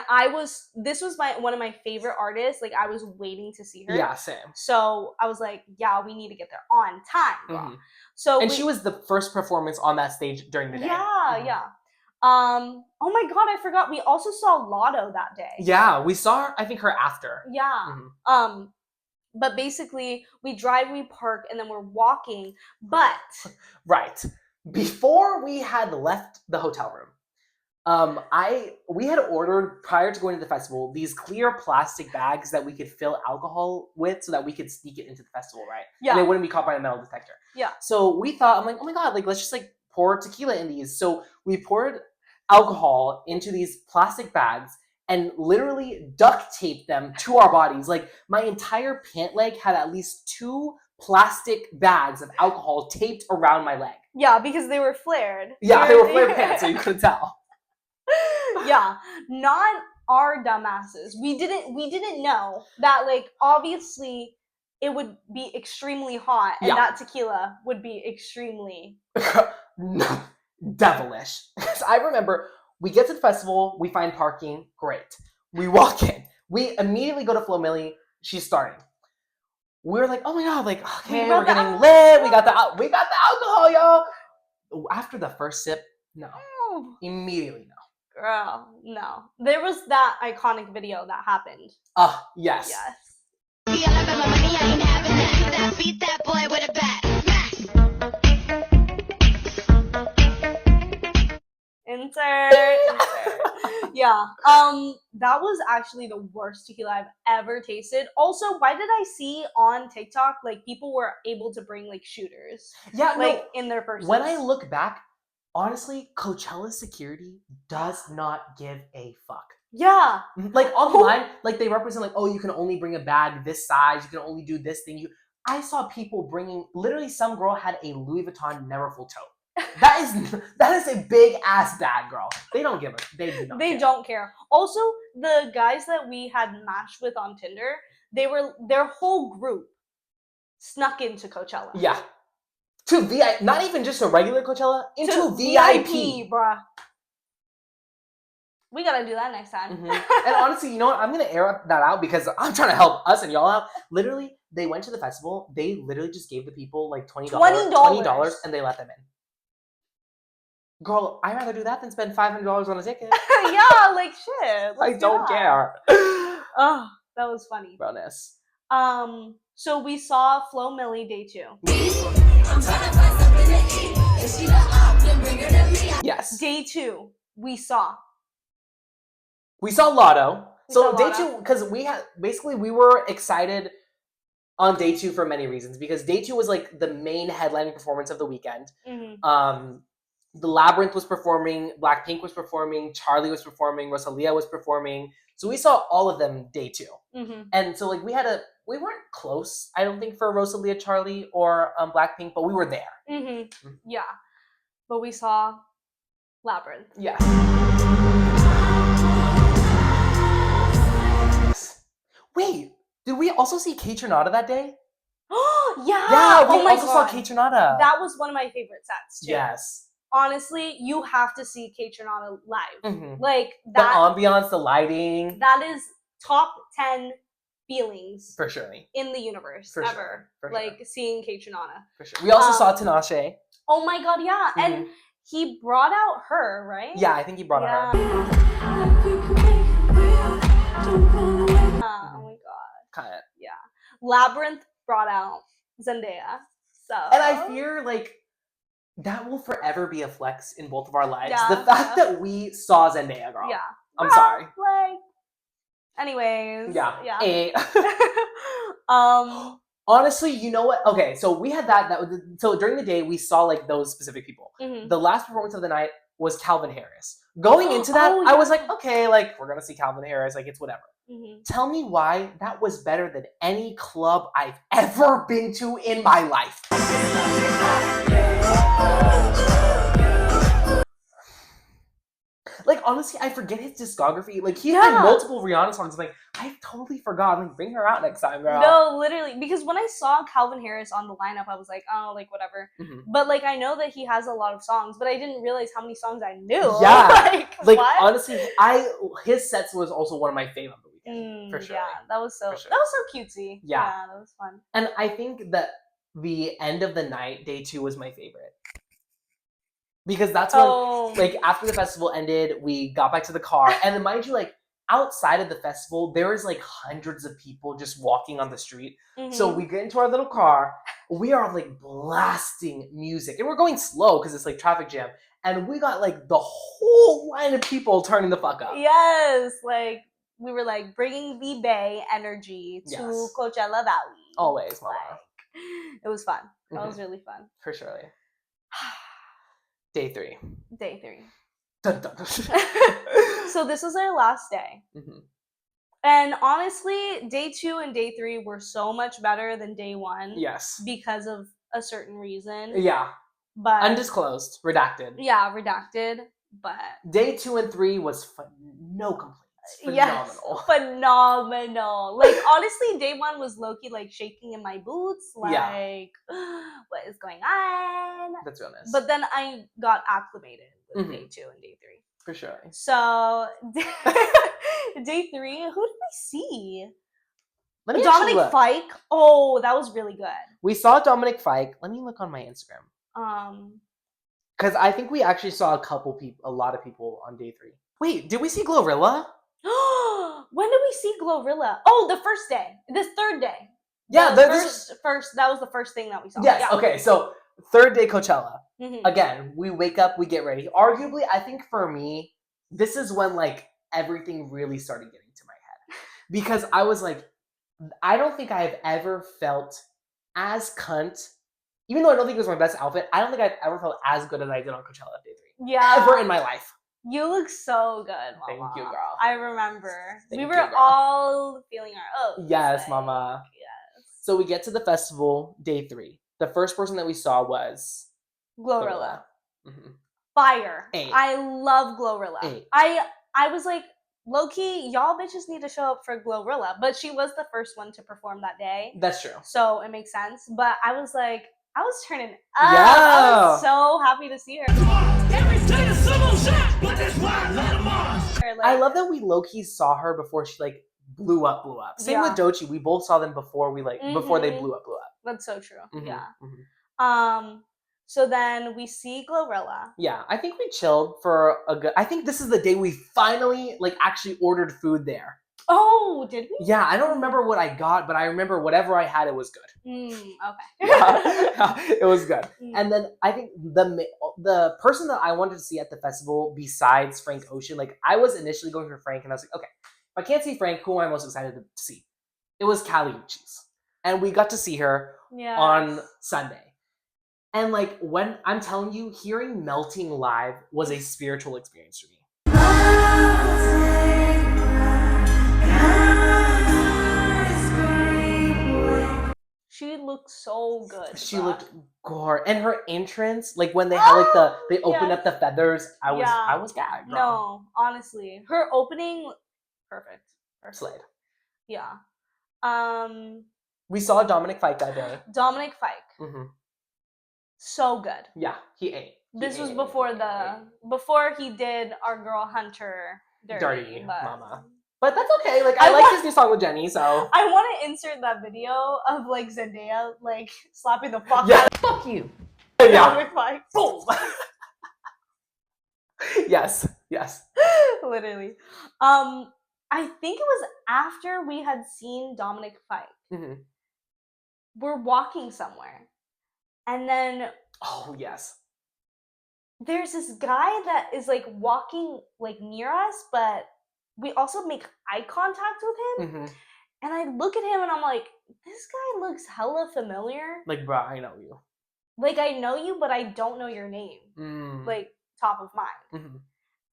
this was one of my favorite artists. Like I was waiting to see her. Yeah, same. So I was like, yeah, we need to get there on time, girl. So she was the first performance on that stage during the day. Yeah, yeah. Oh my god, I forgot. We also saw Lotto that day. Yeah, we saw her, I think her after. Yeah. But basically we drive, we park, and then we're walking. But right. Before we had left the hotel room, we had ordered prior to going to the festival these clear plastic bags that we could fill alcohol with so that we could sneak it into the festival, right? Yeah. And it wouldn't be caught by a metal detector. Yeah. So we thought, I'm like, oh my god, like let's just like pour tequila in these. So we poured alcohol into these plastic bags and literally duct taped them to our bodies. Like my entire pant leg had at least 2 plastic bags of alcohol taped around my leg. yeah, because they were flared. Yeah, they were flared pants, so you couldn't tell. Yeah, not our dumbasses. We didn't know that like obviously it would be extremely hot and that tequila would be extremely devilish. Because I remember we get to the festival, we find parking, great. We walk in, we immediately go to Flo Milli, she's starting. We're like, oh my god, like okay, we're getting lit. We got the alcohol, y'all. After the first sip, no, immediately no. Girl, no. There was that iconic video that happened. Yes. Yes. Beat that boy with a bat. Insert. Yeah. That was actually the worst tequila I've ever tasted. Also, why did I see on TikTok like people were able to bring like shooters? Yeah, like in their purses. When I look back, honestly, Coachella security does not give a fuck. Yeah. Like online, like they represent like, oh, you can only bring a bag this size, you can only do this thing. I saw people bringing, literally some girl had a Louis Vuitton Neverfull tote. That is a big ass bag, girl. They don't give a, they do not They care. don't care. Also, the guys that we had matched with on Tinder, their whole group snuck into Coachella. Yeah. To VIP, not even just a regular Coachella, into to VIP. Bruh. We gotta do that next time. And honestly, you know what? I'm gonna air that out because I'm trying to help us and y'all out. Literally, they went to the festival. They literally just gave the people like $20 and they let them in. Girl, I'd rather do that than spend $500 on a ticket. Yeah, like shit. I don't care. Oh, that was funny. Bonus. So we saw Flo Milli day 2. Yes. Day 2, we saw Lotto. So day Lotto. 2, because we were excited on day 2 for many reasons, because day 2 was like the main headlining performance of the weekend. The Labyrinth was performing, Blackpink was performing, Charlie was performing, Rosalia was performing. So we saw all of them day 2. And so like we weren't close, I don't think, for Rosalia, Charlie, or Blackpink, but we were there. Yeah. But we saw Labyrinth. Yes. Wait, did we also see Kate Trinata that day? Yeah. Yeah, we oh my also God. saw Kate Trinata. That was one of my favorite sets too. Yes. Honestly, you have to see Kate Trinata live. Like The that. ambiance, the lighting. That is top 10 feelings For sure. in the universe For ever. sure. For like sure. seeing Kate Trinata. For sure. We also saw Tinashe. Oh my God, yeah. And he brought out her, right? Yeah, I think he brought her. Oh my God. Kind of. Yeah. Labyrinth brought out Zendaya. So. And I fear like that will forever be a flex in both of our lives. Yeah, the fact that we saw Zendaya, girl. Yeah. I'm sorry. Like. Anyways. Yeah. Yeah. Honestly, you know what? Okay, so we had so during the day we saw like those specific people. The last performance of the night was Calvin Harris. Going into that, I was like, okay, like we're gonna see Calvin Harris, like it's whatever. Tell me why that was better than any club I've ever been to in my life. Like, honestly, I forget his discography. Like, he had multiple Rihanna songs. Like, I totally forgot. Like, bring her out next time, girl. No, literally. Because when I saw Calvin Harris on the lineup, I was like, oh, like, whatever. But, like, I know that he has a lot of songs, but I didn't realize how many songs I knew. Yeah. like what? Honestly, his sets was also one of my favorite of the weekend. For sure. Yeah, that was so cutesy. Yeah, that was fun. And I think that the end of the night, day 2, was my favorite. Because that's when, like, after the festival ended, we got back to the car. And then, mind you, like, outside of the festival, there was, like, hundreds of people just walking on the street. So we get into our little car. We are, like, blasting music. And we're going slow because it's, like, traffic jam. And we got, like, the whole line of people turning the fuck up. Yes. Like, we were, like, bringing the Bay energy to Coachella Valley. Always, mama. Like, it was fun. That was really fun. For sure. Day 3. Day 3. Dun, dun, dun. So this was our last day. And honestly, day 2 and day 3 were so much better than day 1. Yes. Because of a certain reason. Yeah. But undisclosed. Redacted. Yeah, redacted. But day 2 and 3 was no complaints. Phenomenal. Yes, phenomenal. Like, honestly, day 1 was low-key, like, shaking in my boots. Like, what is going on? That's real nice. But then I got acclimated with day 2 and day 3. For sure. So, day 3, who did we see? Dominic Fike. Oh, that was really good. We saw Dominic Fike. Let me look on my Instagram. Because I think we actually saw a lot of people on day 3. Wait, did we see Glorilla? When did we see Glorilla? Oh, the first day. The third day. Yeah, that was the first thing that we saw. Yes, okay, so third day Coachella. Again, we wake up, we get ready. Arguably, I think for me, this is when, like, everything really started getting to my head. Because I was like, I don't think I have ever felt as cunt, even though I don't think it was my best outfit, I don't think I've ever felt as good as I did on Coachella day 3. Yeah. Ever in my life. You look so good, mama. Thank you, girl. I remember. Thank we you, were girl. all feeling our oats. Yes, like, mama. Yes. So we get to the festival, day 3. The first person that we saw was Glorilla. Fire. 8. I love Glorilla. 8. I was like, low-key, y'all bitches need to show up for Glorilla. But she was the first one to perform that day. That's true. So it makes sense. But I was like, I was turning up. Yeah. I was so happy to see her. I love that we low-key saw her before she, like, blew up. Same with Doechii. We both saw them before before they blew up. That's so true. Yeah. So then we see Glorilla. Yeah, I think we chilled for a good... I think this is the day we finally, like, actually ordered food there. Oh, did we? Yeah, I don't remember what I got, but I remember whatever I had, it was good. Okay. Yeah, it was good. Mm. And then I think the person that I wanted to see at the festival besides Frank Ocean, like I was initially going for Frank, and I was like, okay, if I can't see Frank, who am I most excited to see? It was Kali Uchis. And we got to see her on Sunday. And like when I'm telling you, hearing Melting live was a spiritual experience for me. She looked so good. She bruh. looked gore, and her entrance, like when they had like they opened up the feathers, I was gagged. Girl. No, honestly, her opening, perfect. Slayed. Yeah. We saw Dominic fight that day. Dominic Fike, Mm-hmm. so good. Yeah, he ate. This was before he did our girl Hunter dirty but Mama. But that's okay. Like I like his new song with Jenny, so I want to insert that video of like Zendaya like slapping the fuck yeah, out of fuck you. Dominic Fike. Boom. Yes. Literally. I think it was after we had seen Dominic Fike. Mm-hmm. We're walking somewhere, and then oh yes, there's this guy that is like walking like near us, but we also make eye contact with him. Mm-hmm. And I look at him and I'm like, this guy looks hella familiar. Like, bro, I know you. Like, I know you, but I don't know your name. Like, top of mind. Mm-hmm.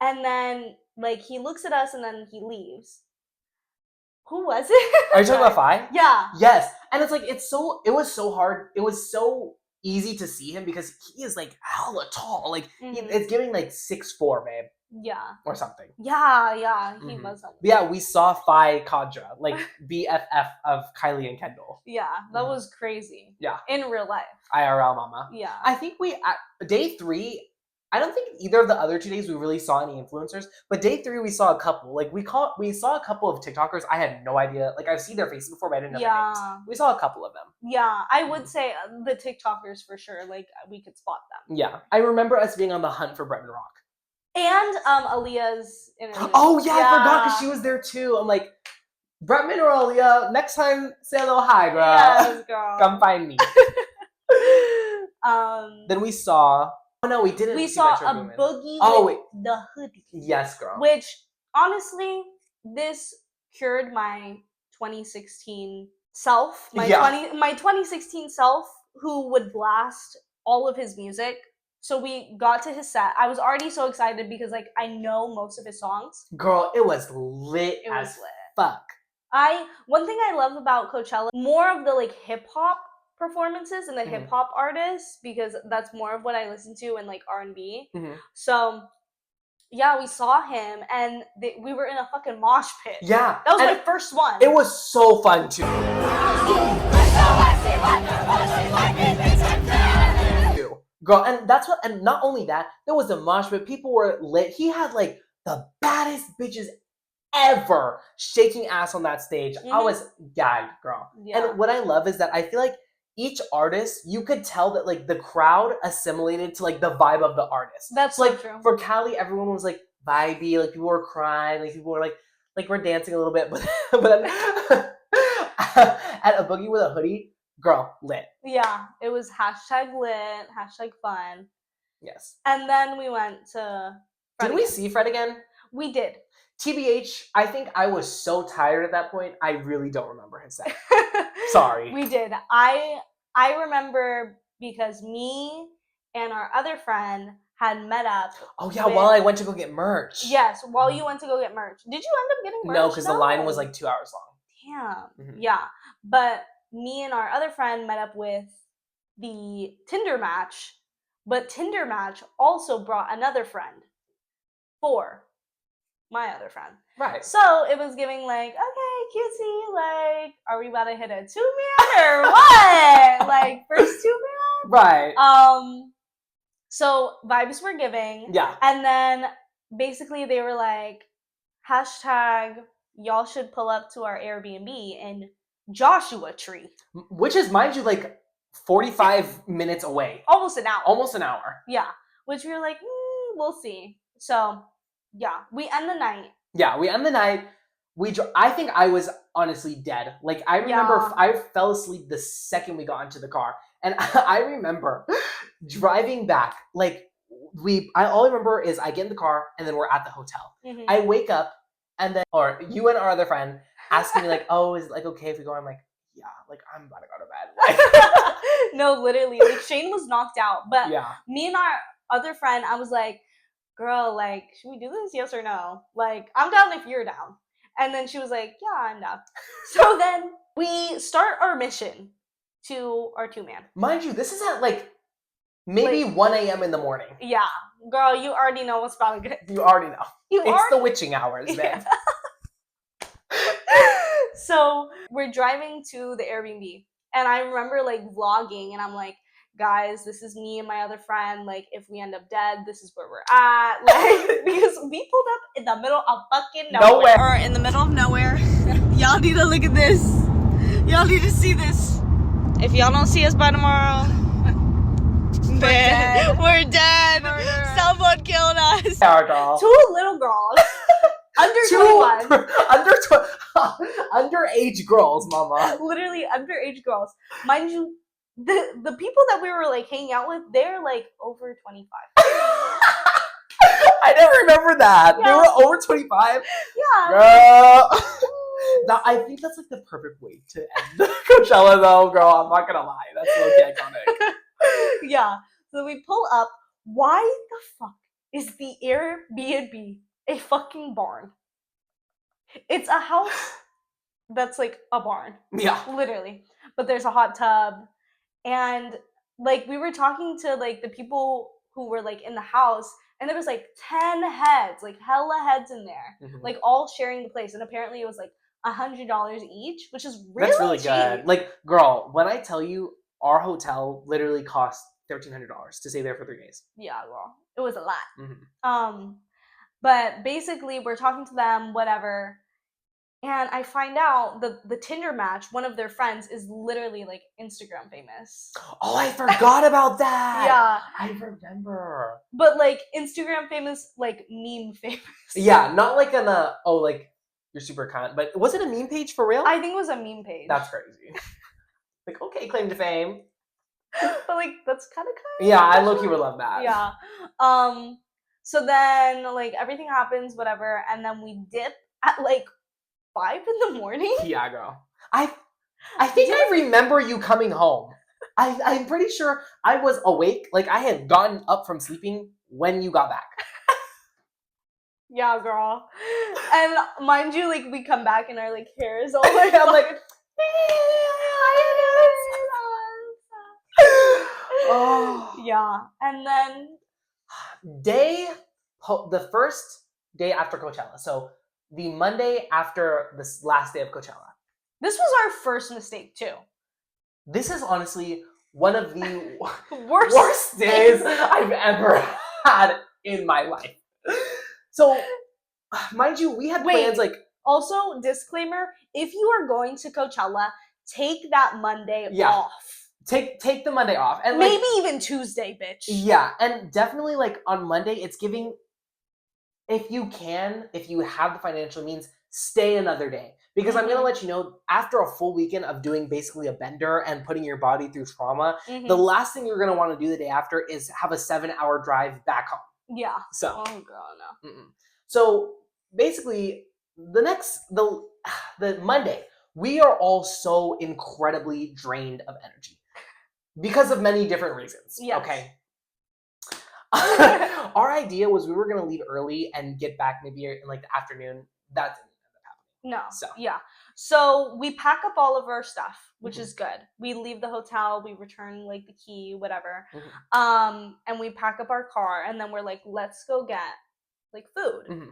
And then, like, he looks at us and then he leaves. Who was it? Are you talking about Fi? Yeah. Yes. And it's like, it was so hard. It was so easy to see him because he is like hella tall. Like, it's giving like 6'4", babe. Yeah. Or something. Yeah. He was. Yeah, we saw Fi Kadra, like BFF of Kylie and Kendall. Yeah, that was crazy. Yeah. In real life. IRL mama. Yeah. I think day 3, I don't think either of the other 2 days we really saw any influencers, but day 3 we saw a couple. Like we saw a couple of TikTokers. I had no idea. Like I've seen their faces before, but I didn't know their names. We saw a couple of them. Yeah, I would say the TikTokers for sure. Like we could spot them. Yeah, I remember us being on the hunt for Bretman Rock. And Aaliyah's interview. Oh yeah, I forgot because she was there too. I'm like, Bretman or Aaliyah, next time say hello hi, girl. Yes, girl. Come find me. Then we saw. Oh no, we didn't. We saw a boogie with the hoodie. Yes, girl. Which honestly, this cured my 2016 self. My 2016 self, who would blast all of his music. So we got to his set. I was already so excited because like I know most of his songs. Girl, it was lit as fuck. One thing I love about Coachella, more of the like hip hop performances and the hip hop artists, because that's more of what I listen to in like R&B. So yeah, we saw him and we were in a fucking mosh pit. Yeah. That was my first one. It was so fun too. Girl, and that's what, and not only that, there was a mosh pit. People were lit. He had like the baddest bitches ever shaking ass on that stage. I was gagged, girl. Yeah. And what I love is that I feel like each artist, you could tell that like the crowd assimilated to like the vibe of the artist. That's like so true. For Cali, everyone was like vibey, like people were crying, like people were like we're dancing a little bit, but at a boogie with a hoodie. Girl, lit. Yeah, it was #lit, #fun. Yes. And then we went to Fred we see Fred again? We did. TBH, I think I was so tired at that point, I really don't remember his set. Sorry. We did. I remember because me and our other friend had met up. Oh yeah, while I went to go get merch. Yes, while you went to go get merch. Did you end up getting merch? No, because the line was like 2 hours long. Damn. Yeah. But me and our other friend met up with the Tinder match, but Tinder match also brought another friend for my other friend. Right. So it was giving like, okay, cutesy, like, are we about to hit a 2-man or what? Like, first 2-man? Right. So vibes were giving. Yeah. And then basically they were like, #y'all should pull up to our Airbnb in Joshua Tree, which is, mind you, like 45 minutes away. Almost an hour. Yeah, which we were like, we'll see. So yeah, we end the night. I think I was honestly dead. Like, I remember Yeah. I fell asleep the second we got into the car. And I remember driving back. Like, all I remember is I get in the car and then we're at the hotel. Mhm. I wake up and then, or you and our other friend asking me, like, oh, is it like okay if we go? I'm like, yeah, like, I'm about to go to bed. No, literally. Like, Shane was knocked out. But Yeah. me and our other friend, I was like, girl, like, should we do this? Yes or no? Like, I'm down if you're down. And then she was like, yeah, I'm down. So then we start our mission to our 2-man. Mind you, this is at like maybe Like- 1 a.m. in the morning. Yeah. Girl, you already know what's about to get. You already know. You It's already the witching hours, man. So we're driving to the Airbnb, and I remember like vlogging, and I'm like, guys, this is me and my other friend. Like, if we end up dead, this is where we're at. Like, because we pulled up in the middle of fucking nowhere. Or in the middle of nowhere. Y'all need to look at this. Y'all need to see this. If y'all don't see us by tomorrow, we're dead. Murder. Someone killed us. Yeah, girl. 2 little girls. Under 21. Underage girls, mama. Literally underage girls. Mind you, the people that we were like hanging out with, they're like over 25. I didn't remember that. They Yeah. were over 25. Yeah. Girl. Now, I think that's like the perfect way to end Coachella, though, girl. I'm not gonna lie. That's really iconic. Yeah. So we pull up. Why the fuck is the Airbnb a fucking barn? It's a house that's like a barn. Yeah. Literally. But there's a hot tub. And like we were talking to like the people who were like in the house, and there was like 10 heads, like hella heads in there. Mhm. Like all sharing the place. And apparently it was like $100 each, which is really That's really cheap. good. Like, girl, when I tell you our hotel literally cost $1,300 to stay there for 3 days. Yeah, girl. It was a lot. Mhm. But basically we're talking to them, whatever. And I find out that the Tinder match, one of their friends, is literally like Instagram famous. Oh, I forgot about that. Yeah. I remember. But like Instagram famous, like meme famous. Yeah, not like like, you're super kind. But was it a meme page for real? I think it was a meme page. That's crazy. Like, okay, claim to fame. But like that's kind of Yeah, I low-key would love that. Yeah. So then like everything happens, whatever, and then we dip at like 5 in the morning. Yeah, girl. I think I remember you coming home. I'm pretty sure I was awake. Like, I had gotten up from sleeping when you got back. Yeah, girl. And mind you, like we come back and our like hair is all like, I'm like, oh. yeah. And then the first day after Coachella. So the Monday after this last day of Coachella. this was our first mistake too. This is honestly one of the Worst days I've ever had in my life. So, mind you, we had plans like... Also, disclaimer, if you are going to Coachella, take that Monday off. Take the Monday off. And maybe even Tuesday, bitch. Yeah, and definitely like on Monday, it's giving... If you have the financial means, stay another day. Because I'm going to let you know, after a full weekend of doing basically a bender and putting your body through trauma, the last thing you're going to want to do the day after is have a 7-hour drive back home. Yeah. So. Oh, girl, no. So, basically, the Monday, we are all so incredibly drained of energy. Because of many different reasons. Yes. Okay? Our idea was we were going to leave early and get back maybe in like the afternoon. That didn't end up happening. No. So. Yeah. So we pack up all of our stuff, which is good. We leave the hotel, we return like the key, whatever. And we pack up our car, and then we're like, let's go get like food.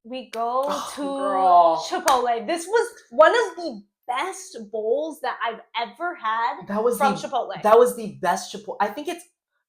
We go to Chipotle. This was one of the best bowls that I've ever had from Chipotle. That was the best Chipotle. I think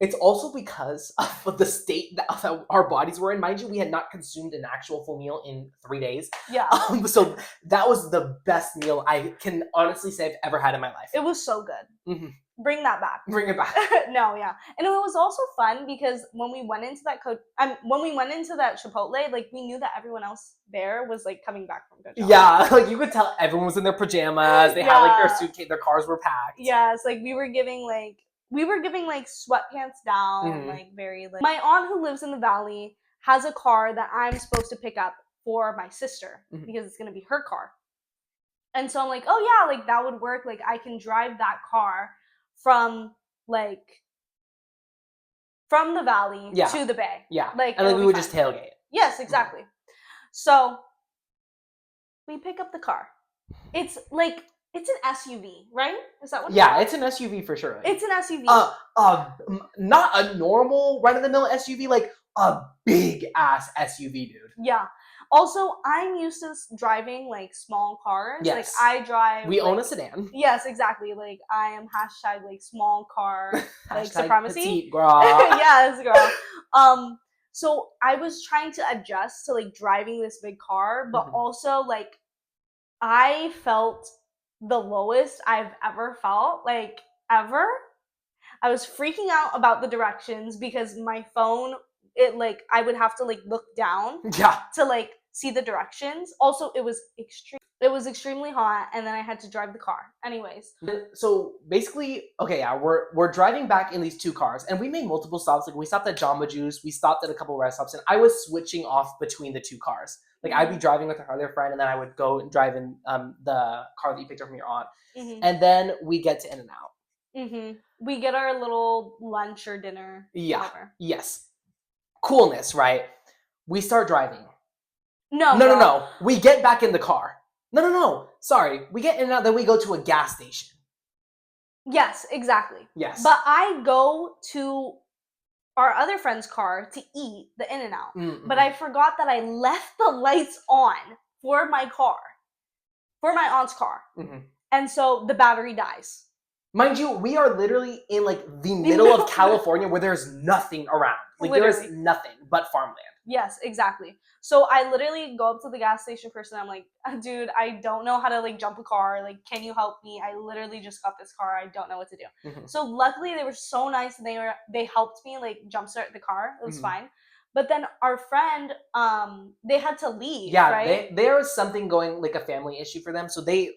it's also because of the state that our bodies were in. Mind you, we had not consumed an actual full meal in 3 days. Yeah. So that was the best meal I can honestly say I've ever had in my life. It was so good. Bring that back. Bring it back. No, yeah, and it was also fun because when we went into that Chipotle, like we knew that everyone else there was like coming back from Coachella. Yeah, like you could tell everyone was in their pajamas. They had like their suitcase. Their cars were packed. Yeah, it's like we were giving like sweatpants down, like very like. My aunt who lives in the valley has a car that I'm supposed to pick up for my sister because it's gonna be her car. And so I'm like, oh yeah, like that would work. Like I can drive that car from the valley to the bay. Yeah. Like and then we would just tailgate. Yes, exactly. So we pick up the car. It's like it's an SUV, right? Is that what? Yeah, it's an SUV for sure. It's an SUV. Not a normal run-of-the-mill SUV, like a big ass SUV, dude. Yeah. Also, I'm used to driving like small cars. Yes. Like I drive. We own a sedan. Yes, exactly. Like I am hashtag like small car like supremacy. Petite, girl. Yes, girl. So I was trying to adjust to like driving this big car, but also like I felt the lowest I've ever felt, like ever. I was freaking out about the directions because my phone, it like I would have to like look down to like see the directions. Also, it was extremely hot, and then I had to drive the car. Anyways, so basically, okay, yeah, we're driving back in these two cars, and we made multiple stops. Like we stopped at Jamba Juice, we stopped at a couple rest stops, and I was switching off between the two cars. Like I'd be driving with her other friend, and then I would go and drive in the car that you picked up from your aunt, and then we get to In-N-Out. We get our little lunch or dinner. Yeah. Whatever. Yes. Coolness, right? We start driving. No. We get back in the car. No. Sorry. We get in and out, then we go to a gas station. Yes, exactly. Yes. But I go to our other friend's car to eat the In-N-Out. But I forgot that I left the lights on for my car. For my aunt's car. And so the battery dies. Mind you, we are literally in like the middle of California where there's nothing around. Like there's nothing but farmland. Yes, exactly. So I literally go up to the gas station person. I'm like, dude, I don't know how to like jump a car. Like, can you help me? I literally just got this car. I don't know what to do. So luckily they were so nice and they helped me like jumpstart the car. It was fine. But then our friend, they had to leave. Yeah, right? there was something going, like a family issue for them. So they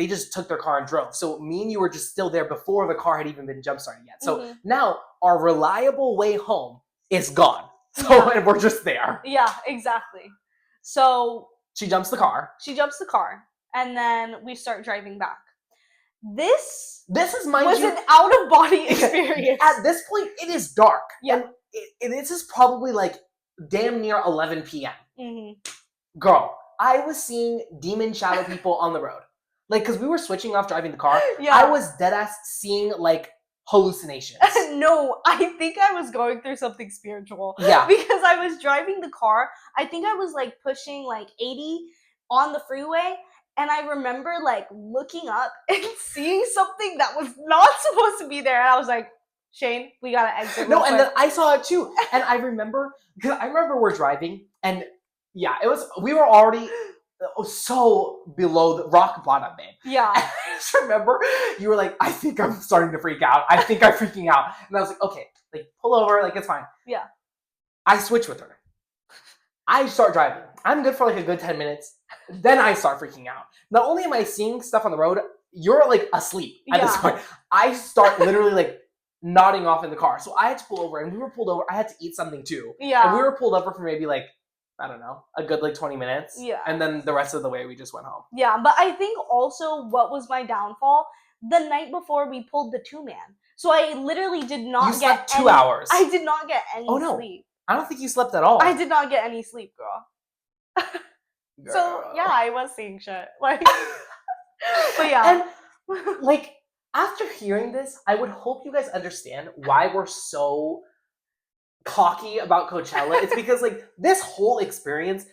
just took their car and drove. So me and you were just still there before the car had even been jump started yet. So now our reliable way home is gone. So and we're just there. Yeah, exactly. So she jumps the car. And then we start driving back. This is an out of body experience. At this point, it is dark. Yeah. And this is probably like damn near 11 p.m. Girl, I was seeing demon shadow people on the road. Like, because we were switching off driving the car. Yeah. I was deadass seeing like hallucinations. No, I think I was going through something spiritual. Yeah. Because I was driving the car. I think I was like pushing like 80 on the freeway. And I remember like looking up and seeing something that was not supposed to be there. And I was like, Shane, we gotta exit. No, and then I saw it too. And I remember we're driving, and yeah, we were already so below the rock bottom, babe. Yeah. And I just remember you were like, I think I'm starting to freak out. I think I'm freaking out. And I was like, okay, like pull over, like it's fine. Yeah. I switch with her. I start driving. I'm good for like a good 10 minutes. Then I start freaking out. Not only am I seeing stuff on the road, you're like asleep at this point. I start literally like nodding off in the car. So I had to pull over, and we were pulled over. I had to eat something too. Yeah. And we were pulled over for maybe like, I don't know, a good like 20 minutes. Yeah. And then the rest of the way we just went home. Yeah, but I think also what was my downfall, the night before we pulled the 2-man. So I literally did not You slept 2 hours. I did not get any sleep. I don't think you slept at all. I did not get any sleep, girl. So yeah, I was seeing shit. Like but yeah. And like after hearing this, I would hope you guys understand why we're so cocky about Coachella. It's because like this whole experience,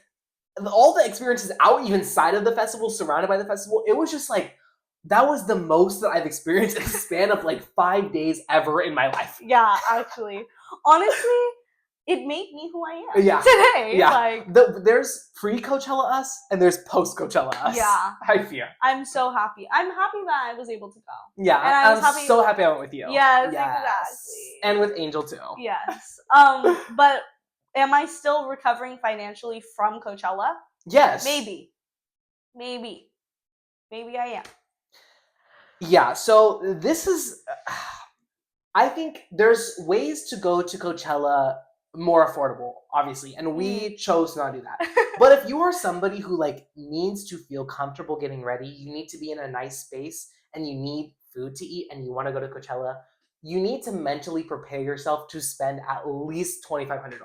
all the experiences out even side of the festival, surrounded by the festival, it was just like that was the most that I've experienced in the span of like 5 days ever in my life. Yeah, actually. Honestly, it made me who I am Yeah. today. Yeah. Like, There's pre-Coachella us and there's post-Coachella us. Yeah. I fear. I'm so happy. I'm happy that I was able to go. Yeah, And I was I'm happy- so happy I went with you. Yes, exactly. And with Angel too. Yes. But am I still recovering financially from Coachella? Yes. Maybe I am. Yeah, so this is I think there's ways to go to Coachella more affordable, obviously, and we chose not to do that. But if you are somebody who like needs to feel comfortable getting ready, you need to be in a nice space and you need food to eat and you want to go to Coachella, you need to mentally prepare yourself to spend at least $2,500.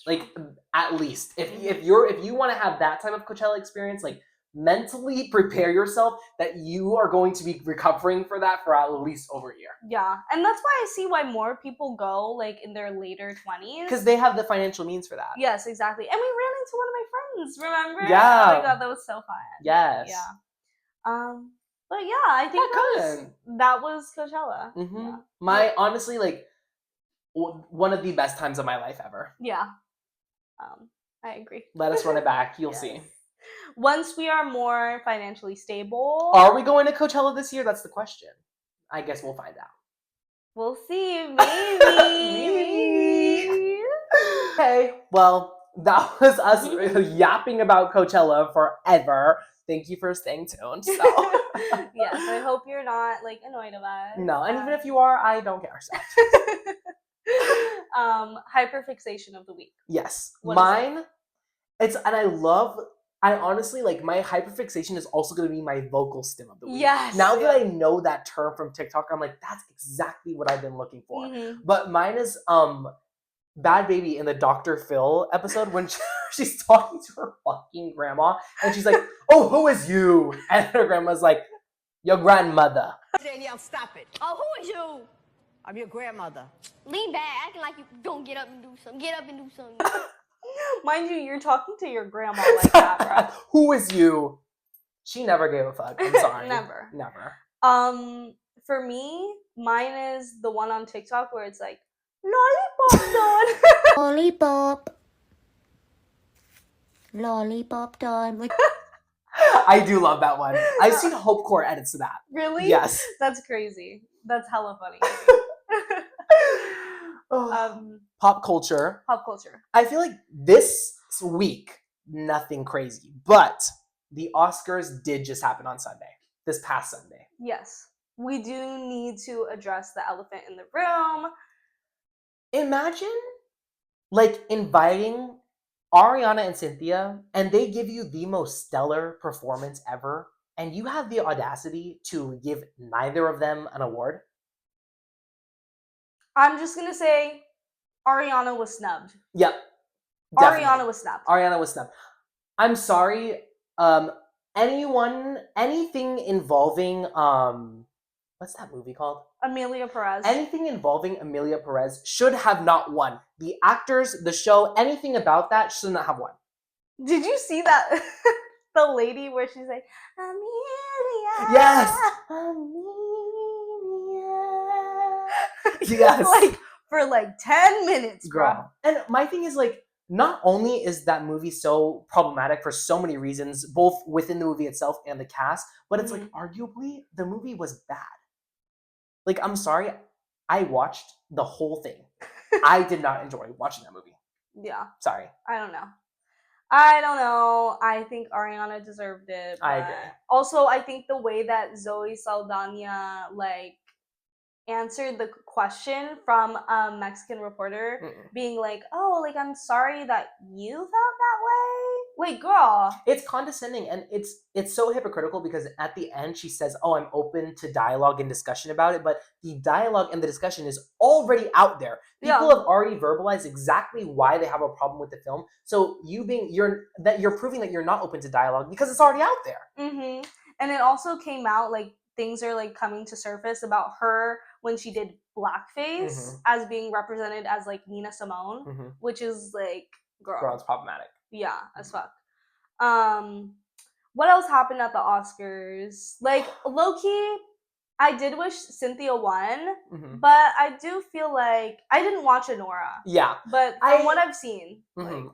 Like at least if you want to have that type of Coachella experience, like mentally prepare yourself that you are going to be recovering for that for at least over a year. Yeah, and that's why I see why more people go like in their later 20s. Because they have the financial means for that. Yes, exactly. And we ran into one of my friends, remember? Yeah. Oh my god, that was so fun. Yes. Yeah. But yeah, I think that was Coachella. Mm-hmm. My honestly, like one of the best times of my life ever. Yeah. I agree. Let us run it back. You'll see. Once we are more financially stable. Are we going to Coachella this year? That's the question. I guess we'll find out. We'll see. Maybe. Maybe. Okay. Well, that was us yapping about Coachella forever. Thank you for staying tuned. So. Yes, I hope you're not like annoyed of us. No, and even if you are, I don't care. So. Hyperfixation of the week. Yes. Mine, and I honestly, like, my hyperfixation is also going to be my vocal stim of the week. Yes. Now that I know that term from TikTok, I'm like, that's exactly what I've been looking for. Mm-hmm. But mine is Bad Baby in the Dr. Phil episode when she's talking to her fucking grandma and she's like, oh, who is you? And her grandma's like, your grandmother. Danielle, stop it. Oh, who is you? I'm your grandmother. Lean back, acting like you don't get up and do something. Get up and do something. Mind you, you're talking to your grandma like that, bro. Who is you? She never gave a fuck. I'm sorry. Never. For me, mine is the one on TikTok where it's like, lollipop doll. Lollipop. Lollipop time. Like I do love that one. I've seen Hopecore edits to that. Really? Yes. That's crazy. That's hella funny. Pop culture. Pop culture. I feel like this week, nothing crazy, but the Oscars did just happen on Sunday. This past Sunday. Yes. We do need to address the elephant in the room. Imagine, like, inviting Ariana and Cynthia, and they give you the most stellar performance ever, and you have the audacity to give neither of them an award? I'm just gonna say Ariana was snubbed. Yep. Definitely. Ariana was snubbed. Ariana was snubbed. I'm sorry. Anything involving what's that movie called? Amelia Perez. Anything involving Amelia Perez should have not won. The actors, the show, anything about that should not have won. Did you see that? The lady where she's like, Amelia. Yes. Amelia. Yes. Like for like 10 minutes, bro. And my thing is like, not only is that movie so problematic for so many reasons, both within the movie itself and the cast, but it's like arguably the movie was bad. Like, I'm sorry, I watched the whole thing. I did not enjoy watching that movie. Yeah. Sorry. I don't know. I think Ariana deserved it. I agree. Also, I think the way that Zoe Saldana like answered the question from a Mexican reporter being like, oh, like, I'm sorry that you felt that way. Like, girl. It's condescending and it's so hypocritical because at the end she says, oh, I'm open to dialogue and discussion about it, but the dialogue and the discussion is already out there. People have already verbalized exactly why they have a problem with the film. So you're proving that you're not open to dialogue because it's already out there. Mm-hmm. And it also came out like things are like coming to surface about her when she did blackface as being represented as like Nina Simone, which is like, girl, it's problematic. Yeah, as fuck. What else happened at the Oscars? Like, low-key, I did wish Cynthia won, Mhm. but I do feel like I didn't watch Honora. Yeah. But from what I've seen, Mhm.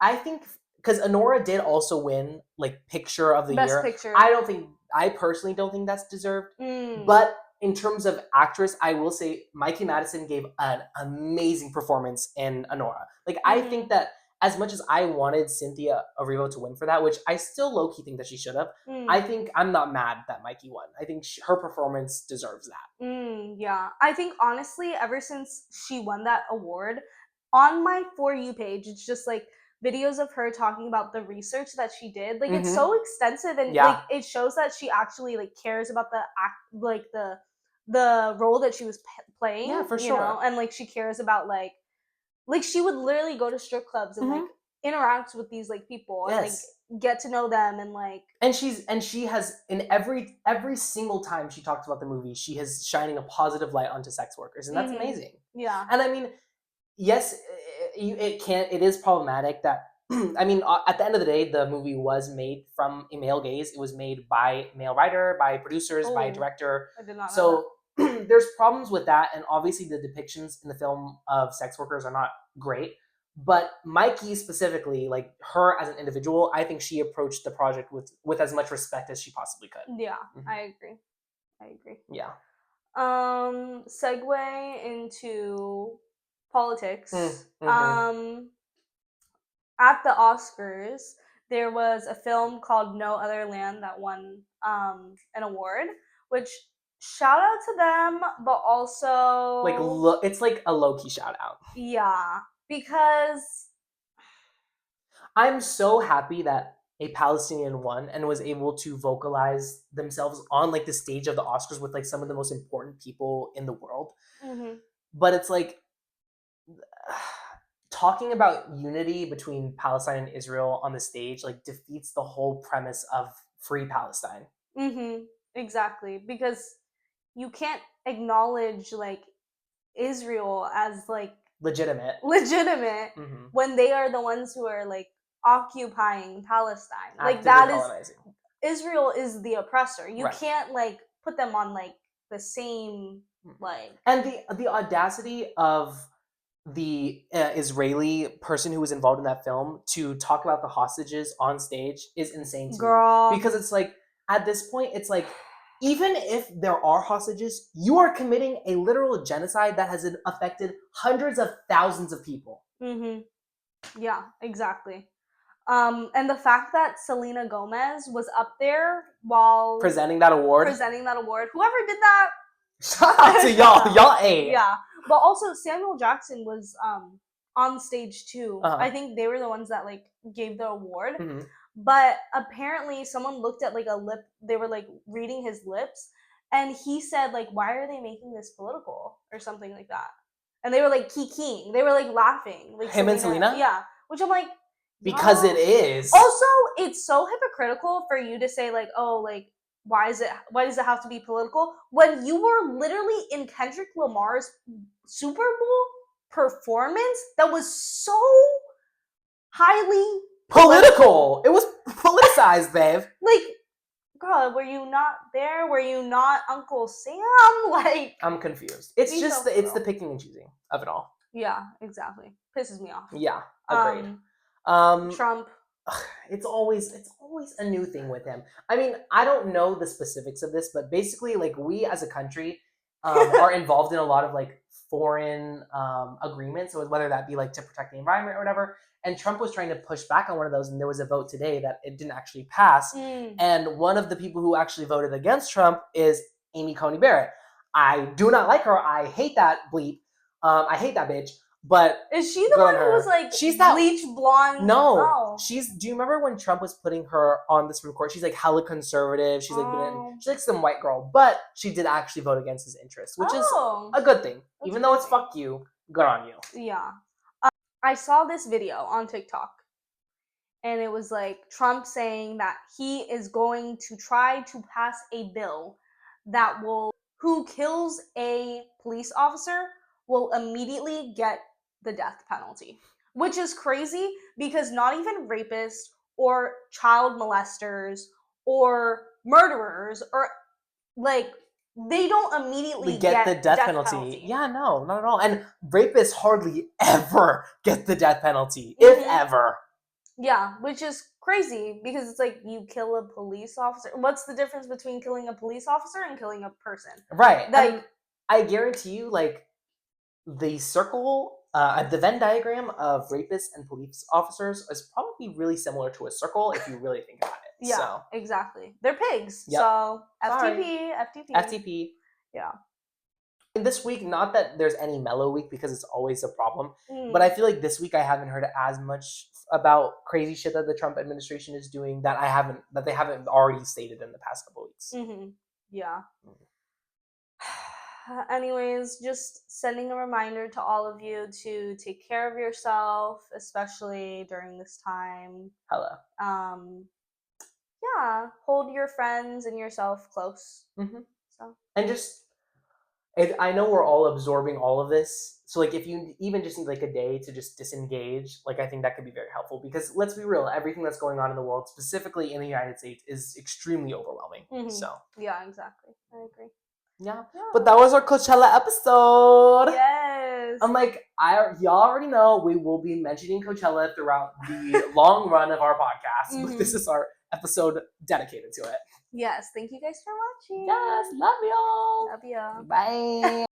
I think because Honora did also win like picture of the Best year. Picture. I personally don't think that's deserved. But in terms of actress, I will say Mikey Madison gave an amazing performance in Honora. Like I think that as much as I wanted Cynthia Erivo to win for that, which I still low key think that she should have, I think I'm not mad that Mikey won. I think her performance deserves that. Yeah. I think honestly, ever since she won that award, on my For You page, it's just like videos of her talking about the research that she did. Like it's so extensive, and like it shows that she actually like cares about the act, like the role that she was playing. Yeah, for you sure. know, and like she cares about like she would literally go to strip clubs and like interact with these like people and like get to know them and like and she has in every single time she talks about the movie, she has shining a positive light onto sex workers, and that's amazing. Yeah. And I mean, yes, it is problematic that I mean, at the end of the day, the movie was made from a male gaze. It was made by a male writer, by producers, by a director. I did not know So there's problems with that, and obviously the depictions in the film of sex workers are not great. But Mikey specifically, like her as an individual, I think she approached the project with as much respect as she possibly could. Yeah, I agree. Yeah. Segue into politics. Mm-hmm. At the Oscars, there was a film called No Other Land that won an award, which shout out to them, but also like it's like a low-key shout out. Yeah, because I'm so happy that a Palestinian won and was able to vocalize themselves on like the stage of the Oscars with like some of the most important people in the world. But it's like talking about unity between Palestine and Israel on the stage like defeats the whole premise of free Palestine. Exactly, because you can't acknowledge like Israel as like legitimate when they are the ones who are like occupying Palestine. Like actively that colonizing. is Israel is the oppressor. You Right. can't like put them on like the same like and the audacity of the Israeli person who was involved in that film to talk about the hostages on stage is insane to me. Because it's like at this point it's like even if there are hostages, you are committing a literal genocide that has affected hundreds of thousands of people. Yeah, exactly. And the fact that Selena Gomez was up there while presenting that award, whoever did that, shout out to y'all. Y'all A. Yeah, but also Samuel Jackson was on stage too. I think they were the ones that like gave the award. But apparently someone looked at like a lip, they were like reading his lips, and he said like, why are they making this political or something like that? And they were like kikiing, they were like laughing, like him and Selena. Yeah, which I'm like, because it is. Also, it's so hypocritical for you to say like, oh, like why does it have to be political when you were literally in Kendrick Lamar's Super Bowl performance that was so highly political. It was politicized, babe. Like, girl, were you not there? Were you not Uncle Sam? Like, I'm confused. It's just it's the picking and choosing of it all. Yeah, exactly. Pisses me off. Yeah, agreed. Trump. It's always a new thing with him. I mean, I don't know the specifics of this, but basically, like we as a country are involved in a lot of like foreign agreements, so whether that be like to protect the environment or whatever. And Trump was trying to push back on one of those, and there was a vote today that it didn't actually pass. And one of the people who actually voted against Trump is Amy Coney Barrett. I do not like her. I hate that bleep. I hate that bitch. But is she the one who was like she's that bleach blonde? No, she's. Do you remember when Trump was putting her on the Supreme Court? She's like hella conservative. She's like she's like some white girl, but she did actually vote against his interests, which is a good thing. Even though it's fuck you, good on you. Yeah, I saw this video on TikTok, and it was like Trump saying that he is going to try to pass a bill that will who kills a police officer will immediately get the death penalty, which is crazy because not even rapists or child molesters or murderers or like they don't immediately We get the death penalty. Yeah, no, not at all. And rapists hardly ever get the death penalty, if ever. Yeah, which is crazy because it's like you kill a police officer. What's the difference between killing a police officer and killing a person? Right. Like, and I guarantee you, like, the circle, the Venn diagram of rapists and police officers is probably really similar to a circle if you really think about it. yeah, So, exactly. They're pigs. Yep. So Sorry. FTP. FTP. Yeah. This week, not that there's any mellow week because it's always a problem, Mm. but I feel like this week I haven't heard as much about crazy shit that the Trump administration is doing that they haven't already stated in the past couple weeks. Yeah. Anyways, just sending a reminder to all of you to take care of yourself, especially during this time. Hello. Yeah, hold your friends and yourself close. So. And just, I know we're all absorbing all of this, so like if you even just need like a day to just disengage, like I think that could be very helpful because let's be real, everything that's going on in the world, specifically in the United States, is extremely overwhelming. So yeah, exactly. I agree. Yeah. But that was our Coachella episode. Yes. I'm like, y'all already know we will be mentioning Coachella throughout the long run of our podcast. But this is our episode dedicated to it. Yes. Thank you guys for watching. Yes. Love y'all. Love y'all. Bye.